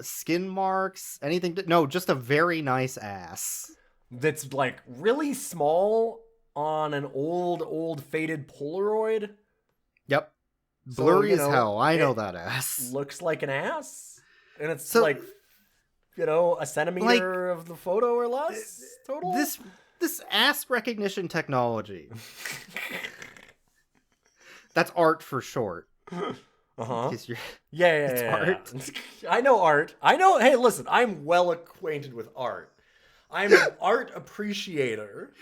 [SPEAKER 5] skin marks? Anything? No, just a very nice ass.
[SPEAKER 4] That's like really small on an old faded Polaroid.
[SPEAKER 5] Yep. Blurry as hell. I know that ass.
[SPEAKER 4] Looks like an ass. And it's like, a centimeter of the photo or less total.
[SPEAKER 5] This ass recognition technology. That's art for short.
[SPEAKER 4] Uh-huh.
[SPEAKER 5] Yeah. Art.
[SPEAKER 4] I know art. Hey, listen, I'm well acquainted with art. I'm an art appreciator.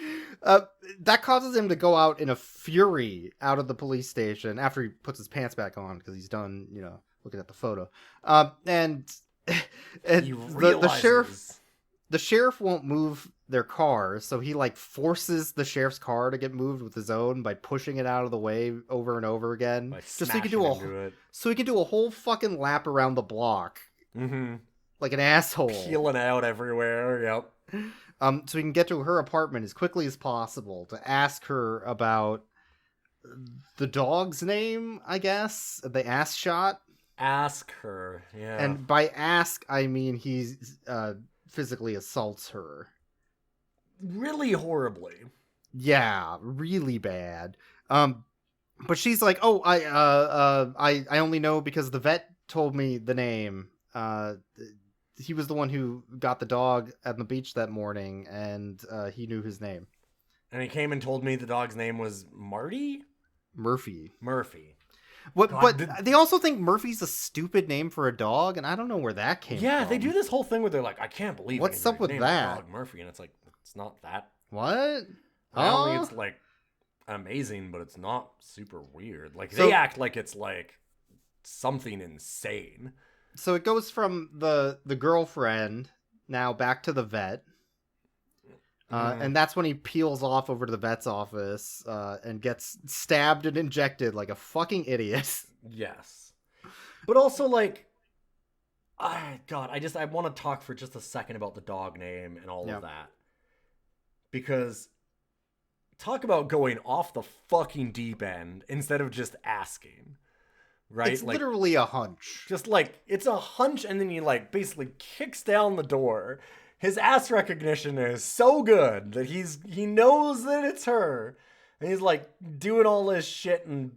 [SPEAKER 5] That causes him to go out in a fury out of the police station after he puts his pants back on because he's done, looking at the photo. And the sheriff won't move their car, so he like forces the sheriff's car to get moved with his own by pushing it out of the way over and over again, just so he can do a whole fucking lap around the block, like an asshole,
[SPEAKER 4] peeling out everywhere. Yep.
[SPEAKER 5] So he can get to her apartment as quickly as possible to ask her about the dog's name, I guess. The ass shot.
[SPEAKER 4] Ask her, yeah.
[SPEAKER 5] And by ask, I mean he physically assaults her.
[SPEAKER 4] Really horribly.
[SPEAKER 5] Yeah, really bad. But she's like, oh, I only know because the vet told me the name. He was the one who got the dog at the beach that morning, and he knew his name.
[SPEAKER 4] And he came and told me the dog's name was Marty?
[SPEAKER 5] Murphy.
[SPEAKER 4] But
[SPEAKER 5] they also think Murphy's a stupid name for a dog, and I don't know where that came from.
[SPEAKER 4] Yeah, they do this whole thing where they're like, I can't believe
[SPEAKER 5] what's up with that?
[SPEAKER 4] Dog Murphy, and it's like, it's not that.
[SPEAKER 5] What?
[SPEAKER 4] I don't think it's like amazing, but it's not super weird. Like they act like it's like something insane.
[SPEAKER 5] So it goes from the girlfriend now back to the vet. And that's when he peels off over to the vet's office and gets stabbed and injected like a fucking idiot.
[SPEAKER 4] Yes. But also, like, I want to talk for just a second about the dog name and all of that. Because talk about going off the fucking deep end instead of just asking. Right?
[SPEAKER 5] It's literally a hunch.
[SPEAKER 4] Just like, it's a hunch, and then he like basically kicks down the door. His ass recognition is so good that he knows that it's her. And he's like doing all this shit and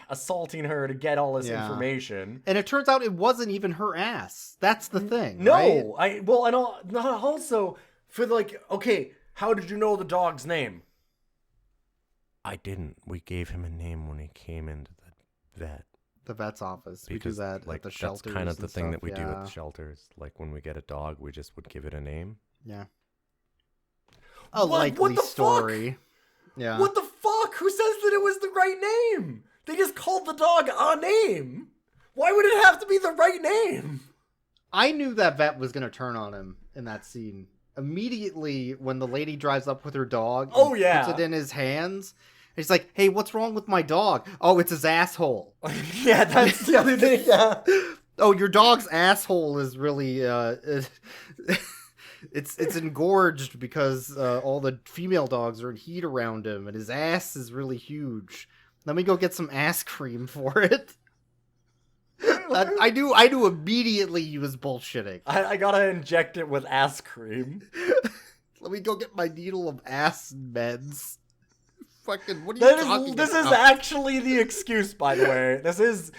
[SPEAKER 4] assaulting her to get all this information.
[SPEAKER 5] And it turns out it wasn't even her ass. That's the thing.
[SPEAKER 4] No,
[SPEAKER 5] right?
[SPEAKER 4] Also for like, okay, how did you know the dog's name? I didn't. We gave him a name when he came into the vet.
[SPEAKER 5] The vet's office.
[SPEAKER 4] Because,
[SPEAKER 5] we do that
[SPEAKER 4] like,
[SPEAKER 5] at the shelters.
[SPEAKER 4] That's kind of the thing
[SPEAKER 5] stuff.
[SPEAKER 4] that we do at the shelters. Like, when we get a dog, we just would give it a name.
[SPEAKER 5] Yeah. A likely story.
[SPEAKER 4] Fuck?
[SPEAKER 5] Yeah.
[SPEAKER 4] What the fuck? Who says that it was the right name? They just called the dog a name. Why would it have to be the right name?
[SPEAKER 5] I knew that vet was going to turn on him in that scene. Immediately when the lady drives up with her dog and puts it in his hands. He's like, hey, what's wrong with my dog? Oh, it's his asshole.
[SPEAKER 4] Yeah, that's the other thing, yeah.
[SPEAKER 5] Oh, your dog's asshole is really, it's engorged because all the female dogs are in heat around him, and his ass is really huge. Let me go get some ass cream for it. I knew immediately he was bullshitting.
[SPEAKER 4] I gotta inject it with ass cream.
[SPEAKER 5] Let me go get my needle of ass meds. Fucking, what are you talking about?
[SPEAKER 4] This is actually the excuse, by the way. This is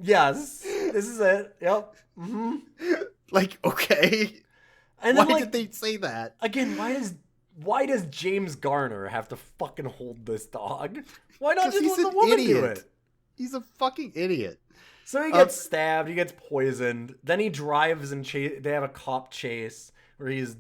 [SPEAKER 4] it. Yep. Mm-hmm.
[SPEAKER 5] Like, okay.
[SPEAKER 4] And
[SPEAKER 5] why
[SPEAKER 4] then,
[SPEAKER 5] did they say that?
[SPEAKER 4] Again, why does James Garner have to fucking hold this dog? Why not just let the woman do it?
[SPEAKER 5] He's a fucking idiot.
[SPEAKER 4] So he gets stabbed, he gets poisoned, then he drives and they have a cop chase where he's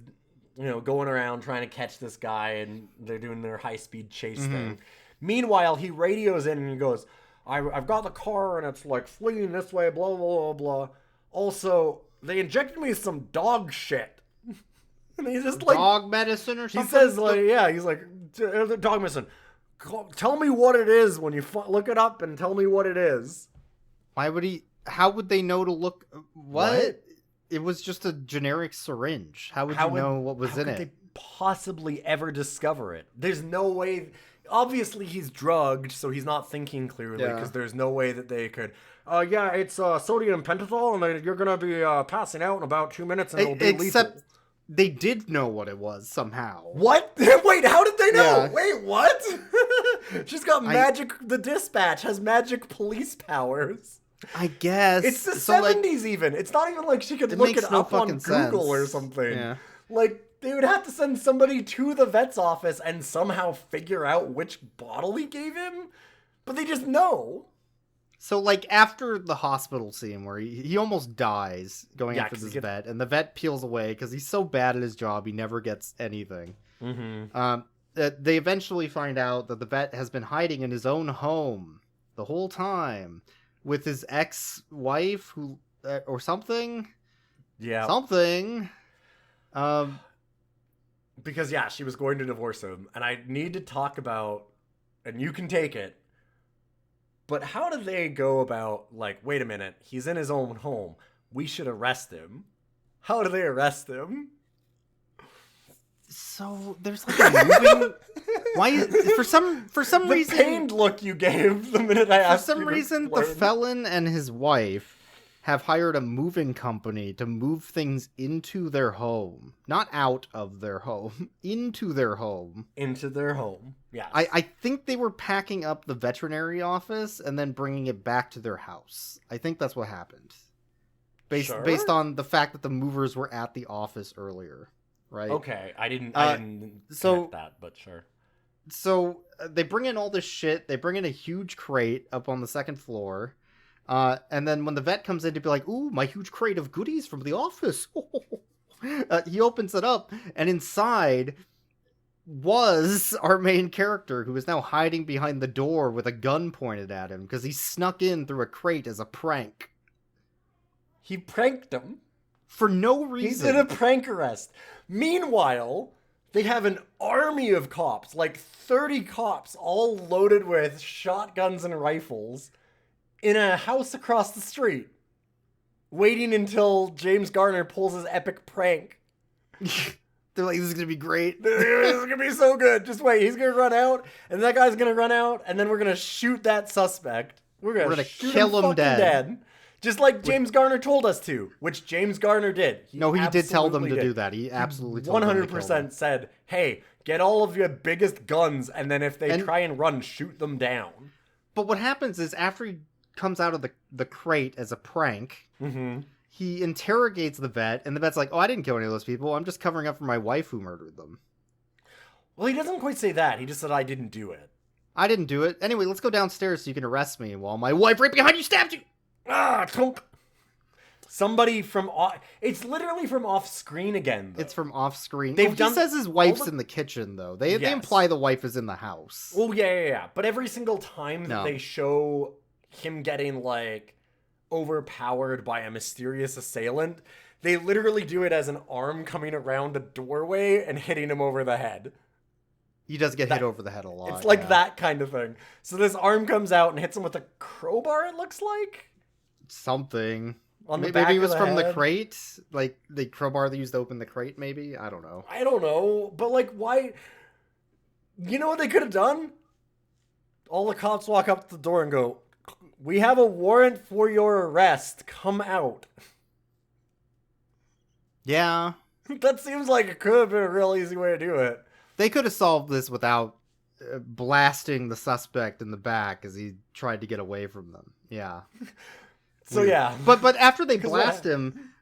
[SPEAKER 4] going around trying to catch this guy, and they're doing their high-speed chase thing. Meanwhile, he radios in and he goes, I've got the car and it's like fleeing this way, blah, blah, blah, blah. Also, they injected me with some dog shit. And he's just like...
[SPEAKER 5] Dog medicine or something?
[SPEAKER 4] He says, he's like, dog medicine. Tell me what it is when you look it up and tell me what it is.
[SPEAKER 5] How would they know to look... What? It was just a generic syringe. How would you know what was in it? How could they
[SPEAKER 4] possibly ever discover it? There's no way... Obviously, he's drugged, so he's not thinking clearly, because there's no way that they could... it's sodium pentothal, and you're going to be passing out in about 2 minutes, and it'll be lethal.
[SPEAKER 5] Except they did know what it was, somehow.
[SPEAKER 4] What? Wait, how did they know? Yeah. Wait, what? She's got magic... The dispatch has magic police powers.
[SPEAKER 5] I guess.
[SPEAKER 4] It's the 70s even. It's not even like she could look it up on Google or something.
[SPEAKER 5] Yeah.
[SPEAKER 4] Like, they would have to send somebody to the vet's office and somehow figure out which bottle he gave him. But they just know.
[SPEAKER 5] So, like, after the hospital scene where he almost dies going after this vet, and the vet peels away because he's so bad at his job, he never gets anything.
[SPEAKER 4] Mm-hmm.
[SPEAKER 5] They eventually find out that the vet has been hiding in his own home the whole time. With his ex-wife, who or something, something.
[SPEAKER 4] Because she was going to divorce him, and I need to talk about, and you can take it. But how do they go about like, wait a minute, he's in his own home, we should arrest him? How do they arrest him?
[SPEAKER 5] So there's like a moving. Why? For some reason,
[SPEAKER 4] the pained look you gave the minute I asked.
[SPEAKER 5] For some reason, the felon and his wife have hired a moving company to move things into their home, not out of their home, into their home.
[SPEAKER 4] Into their home. Yeah.
[SPEAKER 5] I think they were packing up the veterinary office and then bringing it back to their house. I think that's what happened. Based on the fact that the movers were at the office earlier. Right.
[SPEAKER 4] Okay, I didn't connect that, but sure.
[SPEAKER 5] So they bring in all this shit. They bring in a huge crate up on the second floor, and then when the vet comes in to be like, "Ooh, my huge crate of goodies from the office," he opens it up, and inside was our main character, who is now hiding behind the door with a gun pointed at him because he snuck in through a crate as a prank.
[SPEAKER 4] He pranked him.
[SPEAKER 5] For no reason.
[SPEAKER 4] He did a prank arrest. Meanwhile, they'd have an army of cops, like 30 cops, all loaded with shotguns and rifles, in a house across the street, waiting until James Garner pulls his epic prank.
[SPEAKER 5] They're like, this is going to be great.
[SPEAKER 4] This is going to be so good. Just wait. He's going to run out, and that guy's going to run out, and then we're going to shoot that suspect. We're going to
[SPEAKER 5] kill him dead.
[SPEAKER 4] Just like James Garner told us to, which James Garner did.
[SPEAKER 5] He did tell them to do that. He absolutely told them to kill them.
[SPEAKER 4] 100% said, hey, get all of your biggest guns, and then if they try and run, shoot them down.
[SPEAKER 5] But what happens is after he comes out of the crate as a prank, he interrogates the vet, and the vet's like, oh, I didn't kill any of those people. I'm just covering up for my wife who murdered them.
[SPEAKER 4] Well, he doesn't quite say that. He just said, I didn't do it.
[SPEAKER 5] I didn't do it. Anyway, let's go downstairs so you can arrest me while my wife right behind you stabbed you.
[SPEAKER 4] Ah, tonk. Somebody from it's literally from off screen again, though.
[SPEAKER 5] It's from off screen.
[SPEAKER 4] He
[SPEAKER 5] says his wife's in the kitchen, though. They imply the wife is in the house.
[SPEAKER 4] Oh, yeah. But every single time that they show him getting, like, overpowered by a mysterious assailant, they literally do it as an arm coming around a doorway and hitting him over the head.
[SPEAKER 5] He does get hit over the head a lot.
[SPEAKER 4] It's like that kind of thing. So this arm comes out and hits him with a crowbar, it looks like?
[SPEAKER 5] Something.
[SPEAKER 4] Maybe
[SPEAKER 5] it was from the crate, like the crowbar they used to open the crate. Maybe I don't know.
[SPEAKER 4] But like, why? You know what they could have done? All the cops walk up to the door and go, "We have a warrant for your arrest. Come out."
[SPEAKER 5] Yeah,
[SPEAKER 4] that seems like it could have been a real easy way to do it.
[SPEAKER 5] They could have solved this without blasting the suspect in the back as he tried to get away from them. Yeah.
[SPEAKER 4] So yeah,
[SPEAKER 5] but after they blast him,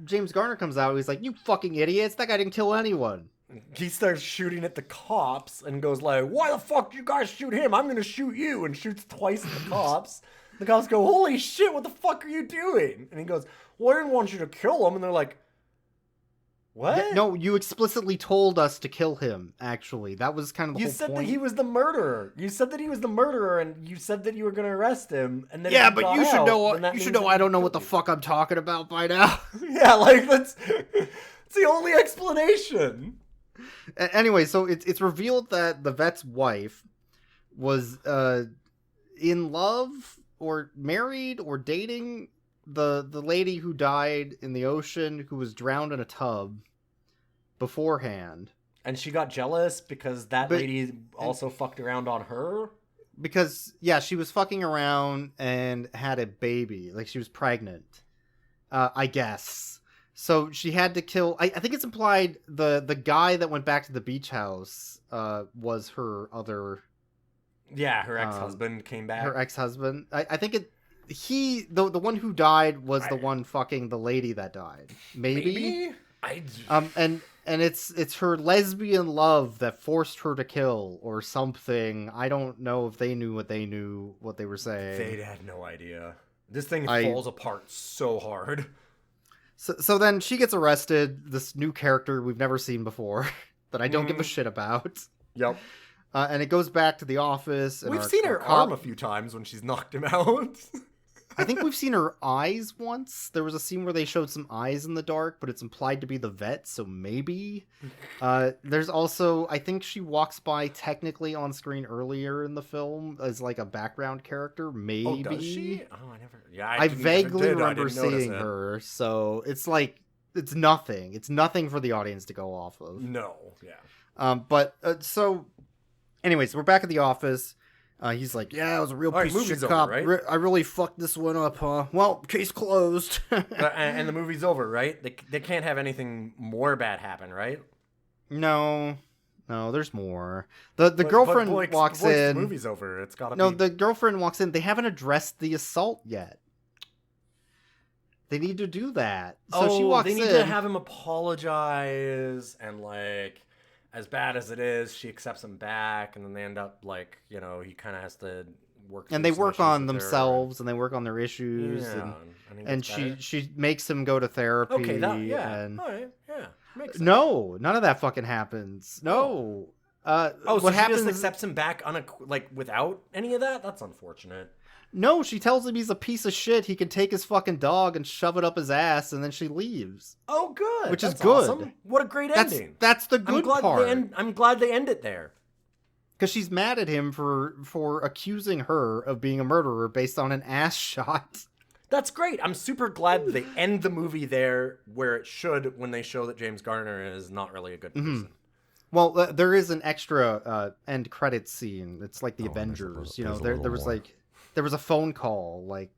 [SPEAKER 5] James Garner comes out. He's like, "You fucking idiots! That guy didn't kill anyone."
[SPEAKER 4] He starts shooting at the cops and goes like, "Why the fuck you guys shoot him? I'm gonna shoot you!" And shoots twice at the cops. The cops go, "Holy shit! What the fuck are you doing?" And he goes, "Well, I didn't want you to kill him." And they're like, "What?
[SPEAKER 5] Yeah, no, you explicitly told us to kill him, actually. That was kind of the whole point.
[SPEAKER 4] You said that he was the murderer. You said that he was the murderer, and you said that you were going to arrest him. And then
[SPEAKER 5] yeah, but you should know. You should know I don't know what the fuck I'm talking about by now.
[SPEAKER 4] Yeah, like, that's the only explanation.
[SPEAKER 5] Anyway, so it's revealed that the vet's wife was in love or married or dating the lady who died in the ocean, who was drowned in a tub beforehand.
[SPEAKER 4] And she got jealous because lady also fucked around on her?
[SPEAKER 5] Because, yeah, she was fucking around and had a baby. Like, she was pregnant. I guess. So she had to kill... I think it's implied the guy that went back to the beach house was her other...
[SPEAKER 4] Yeah, her ex-husband came back.
[SPEAKER 5] Her ex-husband. I think it... the one who died was the one fucking the lady that died. Maybe? And it's her lesbian love that forced her to kill or something. I don't know if they knew what they were saying.
[SPEAKER 4] They had no idea. This thing falls apart so hard.
[SPEAKER 5] So then she gets arrested, this new character we've never seen before that I don't give a shit about.
[SPEAKER 4] Yep.
[SPEAKER 5] And it goes back to the office. And
[SPEAKER 4] we've seen her arm a few times when she's knocked him out.
[SPEAKER 5] I think we've seen her eyes once. There was a scene where they showed some eyes in the dark, but it's implied to be the vet, so maybe. There's also, I think she walks by technically on screen earlier in the film as like a background character, maybe.
[SPEAKER 4] Oh, does she? Oh, I never... Yeah,
[SPEAKER 5] I vaguely remember seeing her, so it's like, it's nothing. It's nothing for the audience to go off of.
[SPEAKER 4] No, yeah.
[SPEAKER 5] So, anyways, we're back at the office. He's like, yeah, I was a real piece of shit cop.
[SPEAKER 4] Right?
[SPEAKER 5] I really fucked this one up, huh? Well, case closed.
[SPEAKER 4] And the movie's over, right? They can't have anything more bad happen, right?
[SPEAKER 5] No, there's more. The girlfriend walks in.
[SPEAKER 4] The movie's over. It's gotta be.
[SPEAKER 5] No, the girlfriend walks in. They haven't addressed the assault yet. They need to do that. So she walks in.
[SPEAKER 4] They need to have him apologize and like... As bad as it is, she accepts him back, and then they end up like, you know, he kind of has to work.
[SPEAKER 5] And they work on themselves, and they work on their issues, and she makes him go to therapy.
[SPEAKER 4] Okay, all right, makes sense.
[SPEAKER 5] No, none of that fucking happens. No.
[SPEAKER 4] So what happens? She just accepts him back without any of that? That's unfortunate.
[SPEAKER 5] No, she tells him he's a piece of shit. He can take his fucking dog and shove it up his ass, and then she leaves.
[SPEAKER 4] Oh, good.
[SPEAKER 5] Which
[SPEAKER 4] That's
[SPEAKER 5] is good.
[SPEAKER 4] Awesome. What a great ending.
[SPEAKER 5] That's the good part.
[SPEAKER 4] I'm glad they end it there.
[SPEAKER 5] Because she's mad at him for accusing her of being a murderer based on an ass shot.
[SPEAKER 4] That's great. I'm super glad they end the movie there where it should when they show that James Garner is not really a good person.
[SPEAKER 5] Mm-hmm. Well, there is an extra end credits scene. It's like the Avengers. There was a phone call, like,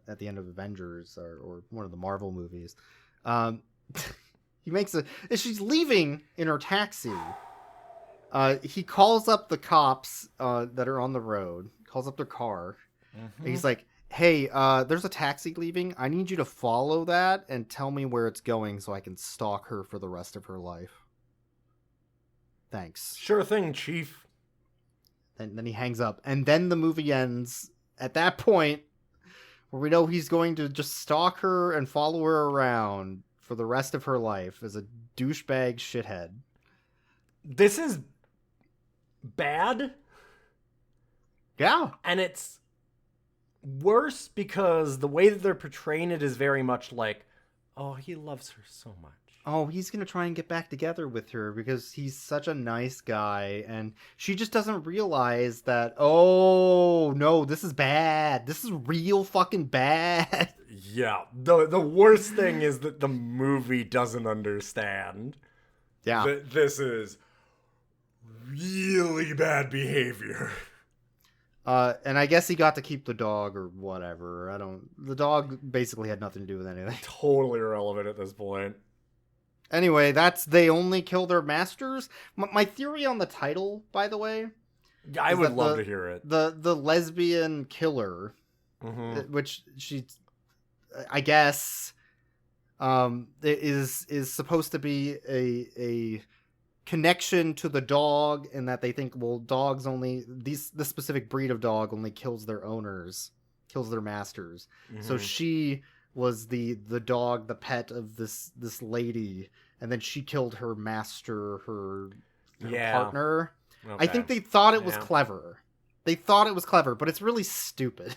[SPEAKER 5] at the end of Avengers or one of the Marvel movies. He makes she's leaving in her taxi. He calls up the cops that are on the road, calls up their car. Mm-hmm. And he's like, hey, there's a taxi leaving. I need you to follow that and tell me where it's going so I can stalk her for the rest of her life. Thanks.
[SPEAKER 4] Sure thing, Chief.
[SPEAKER 5] And then he hangs up. And then the movie ends at that point where we know he's going to just stalk her and follow her around for the rest of her life as a douchebag shithead.
[SPEAKER 4] This is bad.
[SPEAKER 5] Yeah.
[SPEAKER 4] And it's worse because the way that they're portraying it is very much like, oh, he loves her so much.
[SPEAKER 5] Oh, he's going to try and get back together with her because he's such a nice guy. And she just doesn't realize that, oh, no, this is bad. This is real fucking bad.
[SPEAKER 4] Yeah. The worst thing is that the movie doesn't understand.
[SPEAKER 5] Yeah.
[SPEAKER 4] That this is really bad behavior.
[SPEAKER 5] And I guess he got to keep the dog or whatever. The dog basically had nothing to do with anything.
[SPEAKER 4] Totally irrelevant at this point.
[SPEAKER 5] Anyway, they only kill their masters. My theory on the title, by the way,
[SPEAKER 4] I would love to hear it.
[SPEAKER 5] The lesbian killer, which she, I guess, is supposed to be a connection to the dog, in that they think, well, dogs only this specific breed of dog only kills their owners, kills their masters. So she was the dog, the pet of this lady, and then she killed her master, her partner. Okay. I think they thought it was clever. They thought it was clever, but it's really stupid.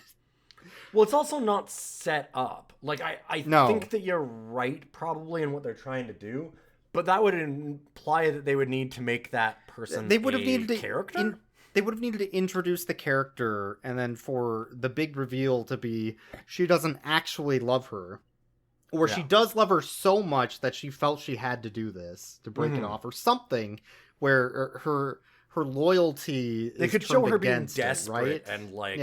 [SPEAKER 4] Well, it's also not set up. Like, I think that you're right, probably, in what they're trying to do, but that would imply that they would need to make that person
[SPEAKER 5] they would have needed a
[SPEAKER 4] character?
[SPEAKER 5] They would have needed to introduce the character, and then for the big reveal to be she doesn't actually love her. Or she does love her so much that she felt she had to do this to break it off, or something where her loyalty
[SPEAKER 4] they
[SPEAKER 5] is
[SPEAKER 4] could show her being
[SPEAKER 5] desperate,
[SPEAKER 4] desperate, right? And like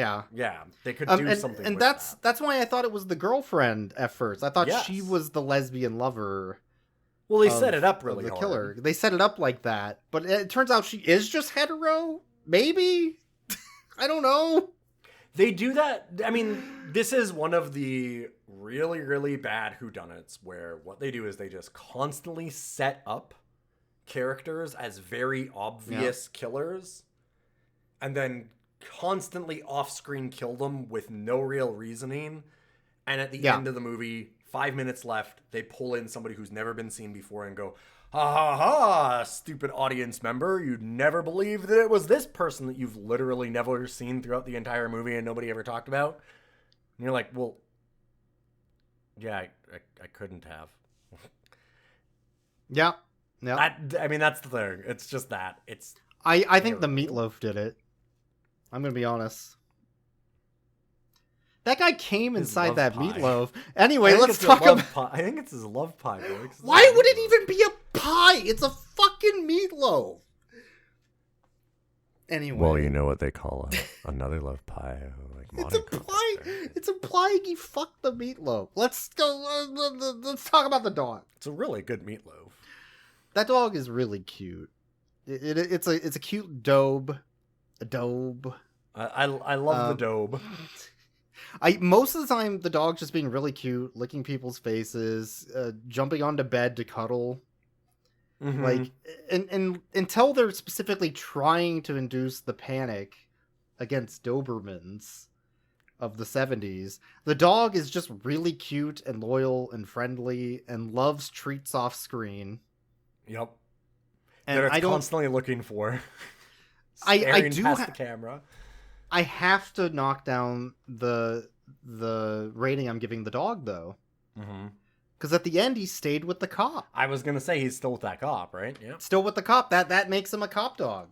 [SPEAKER 4] they could do something.
[SPEAKER 5] And
[SPEAKER 4] with
[SPEAKER 5] that's why I thought it was the girlfriend at first. I thought she was the lesbian lover.
[SPEAKER 4] Well, they set it up really
[SPEAKER 5] the
[SPEAKER 4] hard.
[SPEAKER 5] Killer. They set it up like that, but it turns out she is just hetero. Maybe. I don't know.
[SPEAKER 4] They do that. I mean, this is one of the really, really bad whodunits where what they do is they just constantly set up characters as very obvious killers and then constantly off-screen kill them with no real reasoning. And at the end of the movie, 5 minutes left, they pull in somebody who's never been seen before and go, ha ha ha, stupid audience member, you'd never believe that it was this person that you've literally never seen throughout the entire movie and nobody ever talked about. And you're like, well, yeah, I couldn't have.
[SPEAKER 5] Yeah.
[SPEAKER 4] I mean, that's the thing. It's just that.
[SPEAKER 5] I think the Meatloaf did it. I'm going to be honest. That guy came inside that meatloaf. Anyway, let's talk about...
[SPEAKER 4] I think it's his love pie, boy.
[SPEAKER 5] Why would it even be a pie? It's a fucking meatloaf. Anyway.
[SPEAKER 4] Well, you know what they call another love pie. Like
[SPEAKER 5] it's implying he fucked the meatloaf. Let's go. Let's talk about the dog.
[SPEAKER 4] It's a really good meatloaf.
[SPEAKER 5] That dog is really cute. It's a cute dobe. A dobe.
[SPEAKER 4] I love the dobe.
[SPEAKER 5] Most of the time, the dog's just being really cute, licking people's faces, jumping onto bed to cuddle. Mm-hmm. Like, and until they're specifically trying to induce the panic against Dobermans of the 70s, the dog is just really cute and loyal and friendly and loves treats off screen.
[SPEAKER 4] Yep. And that it's constantly looking for.
[SPEAKER 5] I do
[SPEAKER 4] past the camera.
[SPEAKER 5] I have to knock down the rating I'm giving the dog, though.
[SPEAKER 4] Mm-hmm.
[SPEAKER 5] Because at the end, he stayed with the cop.
[SPEAKER 4] I was going to say he's still with that cop, right? Yeah.
[SPEAKER 5] Still with the cop. That makes him a cop dog.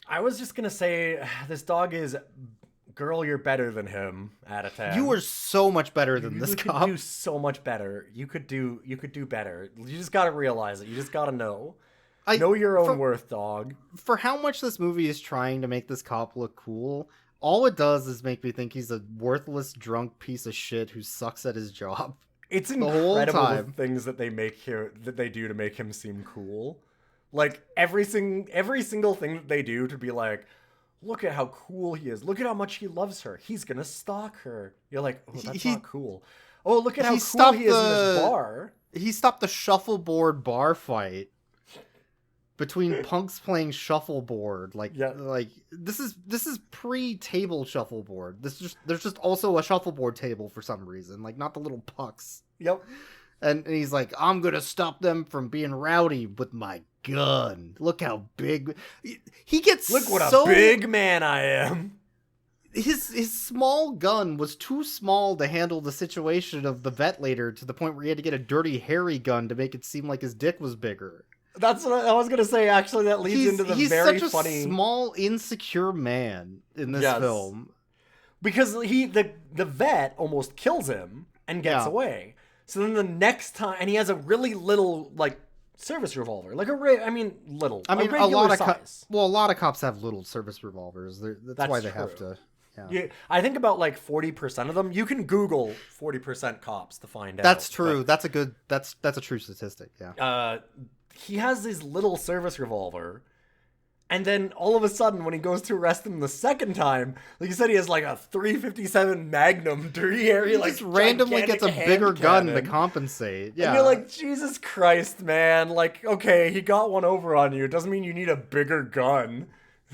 [SPEAKER 4] I was just going to say, this dog is, girl, you're better than him out of 10.
[SPEAKER 5] You are so much better than this cop.
[SPEAKER 4] You could do so much better. You could do better. You just got to realize it. You just got to know. Know your own worth, dog.
[SPEAKER 5] For how much this movie is trying to make this cop look cool, all it does is make me think he's a worthless, drunk piece of shit who sucks at his job.
[SPEAKER 4] It's incredible the things that they do to make him seem cool. Like every single thing that they do to be like, look at how cool he is. Look at how much he loves her. He's gonna stalk her. You're like, oh, that's not cool. Oh, look at how cool he is in this bar.
[SPEAKER 5] He stopped the shuffleboard bar fight between punks playing shuffleboard. Like this is pre-table shuffleboard. There's just also a shuffleboard table for some reason. Like not the little pucks.
[SPEAKER 4] Yep.
[SPEAKER 5] And he's like, I'm gonna stop them from being rowdy with my gun. Look how big he gets.
[SPEAKER 4] Look what a big man I am.
[SPEAKER 5] His small gun was too small to handle the situation of the vet later, to the point where he had to get a dirty hairy gun to make it seem like his dick was bigger.
[SPEAKER 4] That's what I was gonna say. Actually, that leads into the very funny.
[SPEAKER 5] He's such a small, insecure man in this film,
[SPEAKER 4] because the vet almost kills him and gets away. So then the next time, and he has a really little service revolver, little. I mean, a lot of cops have little service revolvers. That's why they have to. Yeah. I think about 40% of them. You can Google 40% cops to find out.
[SPEAKER 5] That's true. That's a true statistic. Yeah.
[SPEAKER 4] He has his little service revolver, and then all of a sudden, when he goes to arrest him the second time, like you said, he has a 357 Magnum dirty hairy,
[SPEAKER 5] he just randomly gets a bigger gun to compensate. Yeah.
[SPEAKER 4] And you're like, Jesus Christ, man! Okay, he got one over on you. It doesn't mean you need a bigger gun.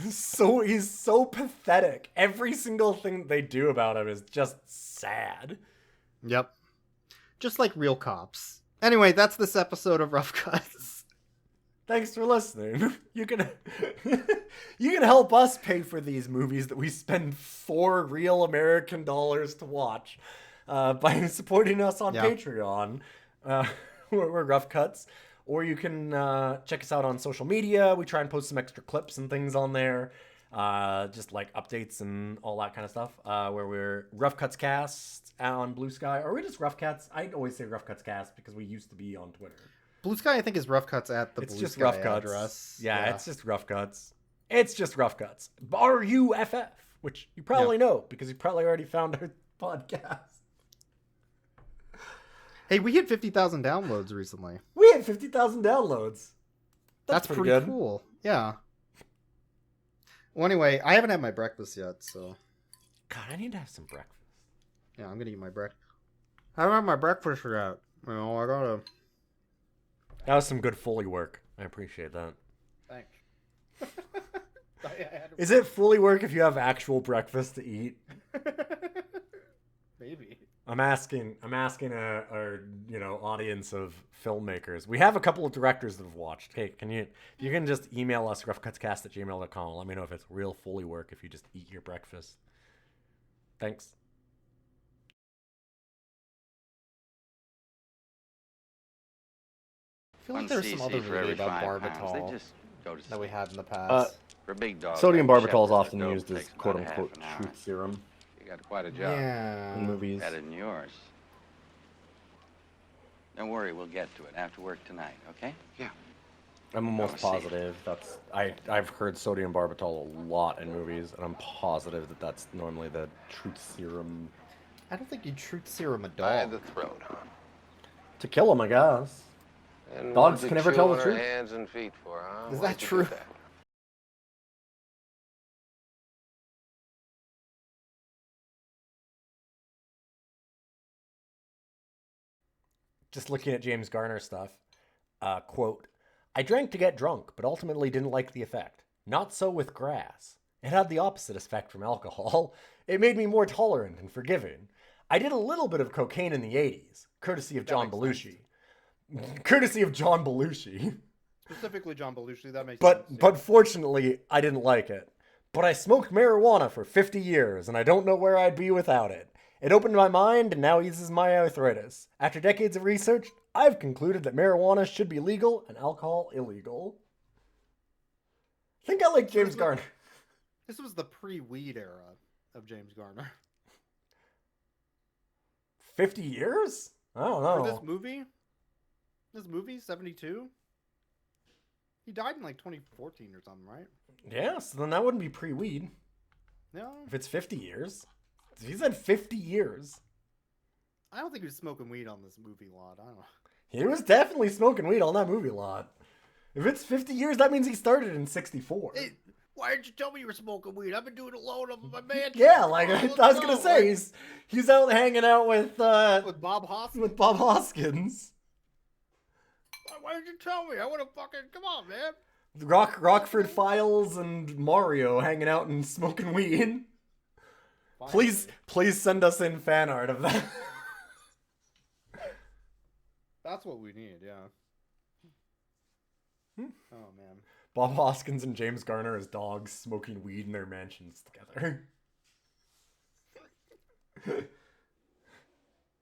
[SPEAKER 4] So he's so pathetic. Every single thing that they do about him is just sad.
[SPEAKER 5] Yep. Just like real cops. Anyway, that's this episode of Rough Cuts.
[SPEAKER 4] Thanks for listening. You can help us pay for these movies that we spend $4 real American dollars to watch by supporting us on Patreon. We're Rough Cuts. Or you can check us out on social media. We try and post some extra clips and things on there. Just updates and all that kind of stuff. Where we're Rough Cuts Cast on Blue Sky. Or are we just Rough Cuts? I always say Rough Cuts Cast because we used to be on Twitter.
[SPEAKER 5] Blue Sky, I think, is Rough Cuts at the Blue Sky address.
[SPEAKER 4] Yeah, it's just Rough Cuts. It's just Rough Cuts. RUFF, which you probably know because you probably already found our podcast.
[SPEAKER 5] Hey, we hit 50,000 downloads recently.
[SPEAKER 4] We hit 50,000 downloads. That's pretty good.
[SPEAKER 5] Cool. Yeah. Well, anyway, I haven't had my breakfast yet, so.
[SPEAKER 4] God, I need to have some breakfast.
[SPEAKER 5] Yeah, I'm gonna eat my breakfast. I haven't had my breakfast yet. I gotta.
[SPEAKER 4] That was some good Foley work. I appreciate that.
[SPEAKER 5] Thanks.
[SPEAKER 4] Is it Foley work if you have actual breakfast to eat?
[SPEAKER 5] Maybe.
[SPEAKER 4] I'm asking our audience of filmmakers. We have a couple of directors that have watched. Hey, you can just email us roughcutscast@gmail.com. Let me know if it's real Foley work if you just eat your breakfast. Thanks.
[SPEAKER 5] I feel like there's some other movie about barbitol that we had in the past.
[SPEAKER 6] For big dogs,
[SPEAKER 4] sodium barbitol is often used as quote-unquote truth serum.
[SPEAKER 6] You got quite a job.
[SPEAKER 5] Yeah.
[SPEAKER 4] In movies.
[SPEAKER 6] Better than yours. Don't worry, we'll get to it after work tonight, okay?
[SPEAKER 8] Yeah.
[SPEAKER 4] I'm almost positive I've heard sodium barbitol a lot in movies, and I'm positive that's normally the truth serum.
[SPEAKER 5] I don't think you truth serum a
[SPEAKER 1] By
[SPEAKER 5] dog.
[SPEAKER 1] the throat, huh?
[SPEAKER 4] To kill him, I guess.
[SPEAKER 1] And
[SPEAKER 4] Dogs
[SPEAKER 1] what
[SPEAKER 4] can
[SPEAKER 1] to
[SPEAKER 4] never
[SPEAKER 1] chew
[SPEAKER 4] tell the
[SPEAKER 1] on
[SPEAKER 4] truth.
[SPEAKER 1] Our hands and feet for, huh?
[SPEAKER 5] Is
[SPEAKER 1] Why'd
[SPEAKER 5] that
[SPEAKER 1] you
[SPEAKER 5] true?
[SPEAKER 1] do that?
[SPEAKER 4] Just looking at James Garner stuff. Quote, I drank to get drunk, but ultimately didn't like the effect. Not so with grass. It had the opposite effect from alcohol. It made me more tolerant and forgiving. I did a little bit of cocaine in the 80s, courtesy of John Belushi. Courtesy of John Belushi.
[SPEAKER 5] Specifically John Belushi, that makes sense.
[SPEAKER 4] But fortunately, I didn't like it. But I smoked marijuana for 50 years, and I don't know where I'd be without it. It opened my mind and now eases my arthritis. After decades of research, I've concluded that marijuana should be legal and alcohol illegal. I think I like James Garner.
[SPEAKER 5] This was the pre-weed era of James Garner.
[SPEAKER 4] 50 years? I don't know.
[SPEAKER 5] For this movie? This movie, 72? He died in like 2014 or something, right?
[SPEAKER 4] Yeah, so then that wouldn't be pre-weed.
[SPEAKER 5] No.
[SPEAKER 4] If it's 50 years. He said 50 years.
[SPEAKER 5] I don't think he was smoking weed on this movie lot. I don't know.
[SPEAKER 4] He was definitely smoking weed on that movie lot. If it's 50 years, that means he started in 64.
[SPEAKER 5] Hey, why didn't you tell me you were smoking weed? I've been doing it alone up in my mansion.
[SPEAKER 4] Yeah, like I was gonna say, he's out hanging out with
[SPEAKER 5] Bob Hoskins.
[SPEAKER 4] With Bob Hoskins.
[SPEAKER 5] Why didn't you tell me? I would have fucking come on, man.
[SPEAKER 4] Rockford Files and Mario hanging out and smoking weed. Please send us in fan art of that.
[SPEAKER 5] That's what we need, yeah. Oh, man.
[SPEAKER 4] Bob Hoskins and James Garner as dogs smoking weed in their mansions together.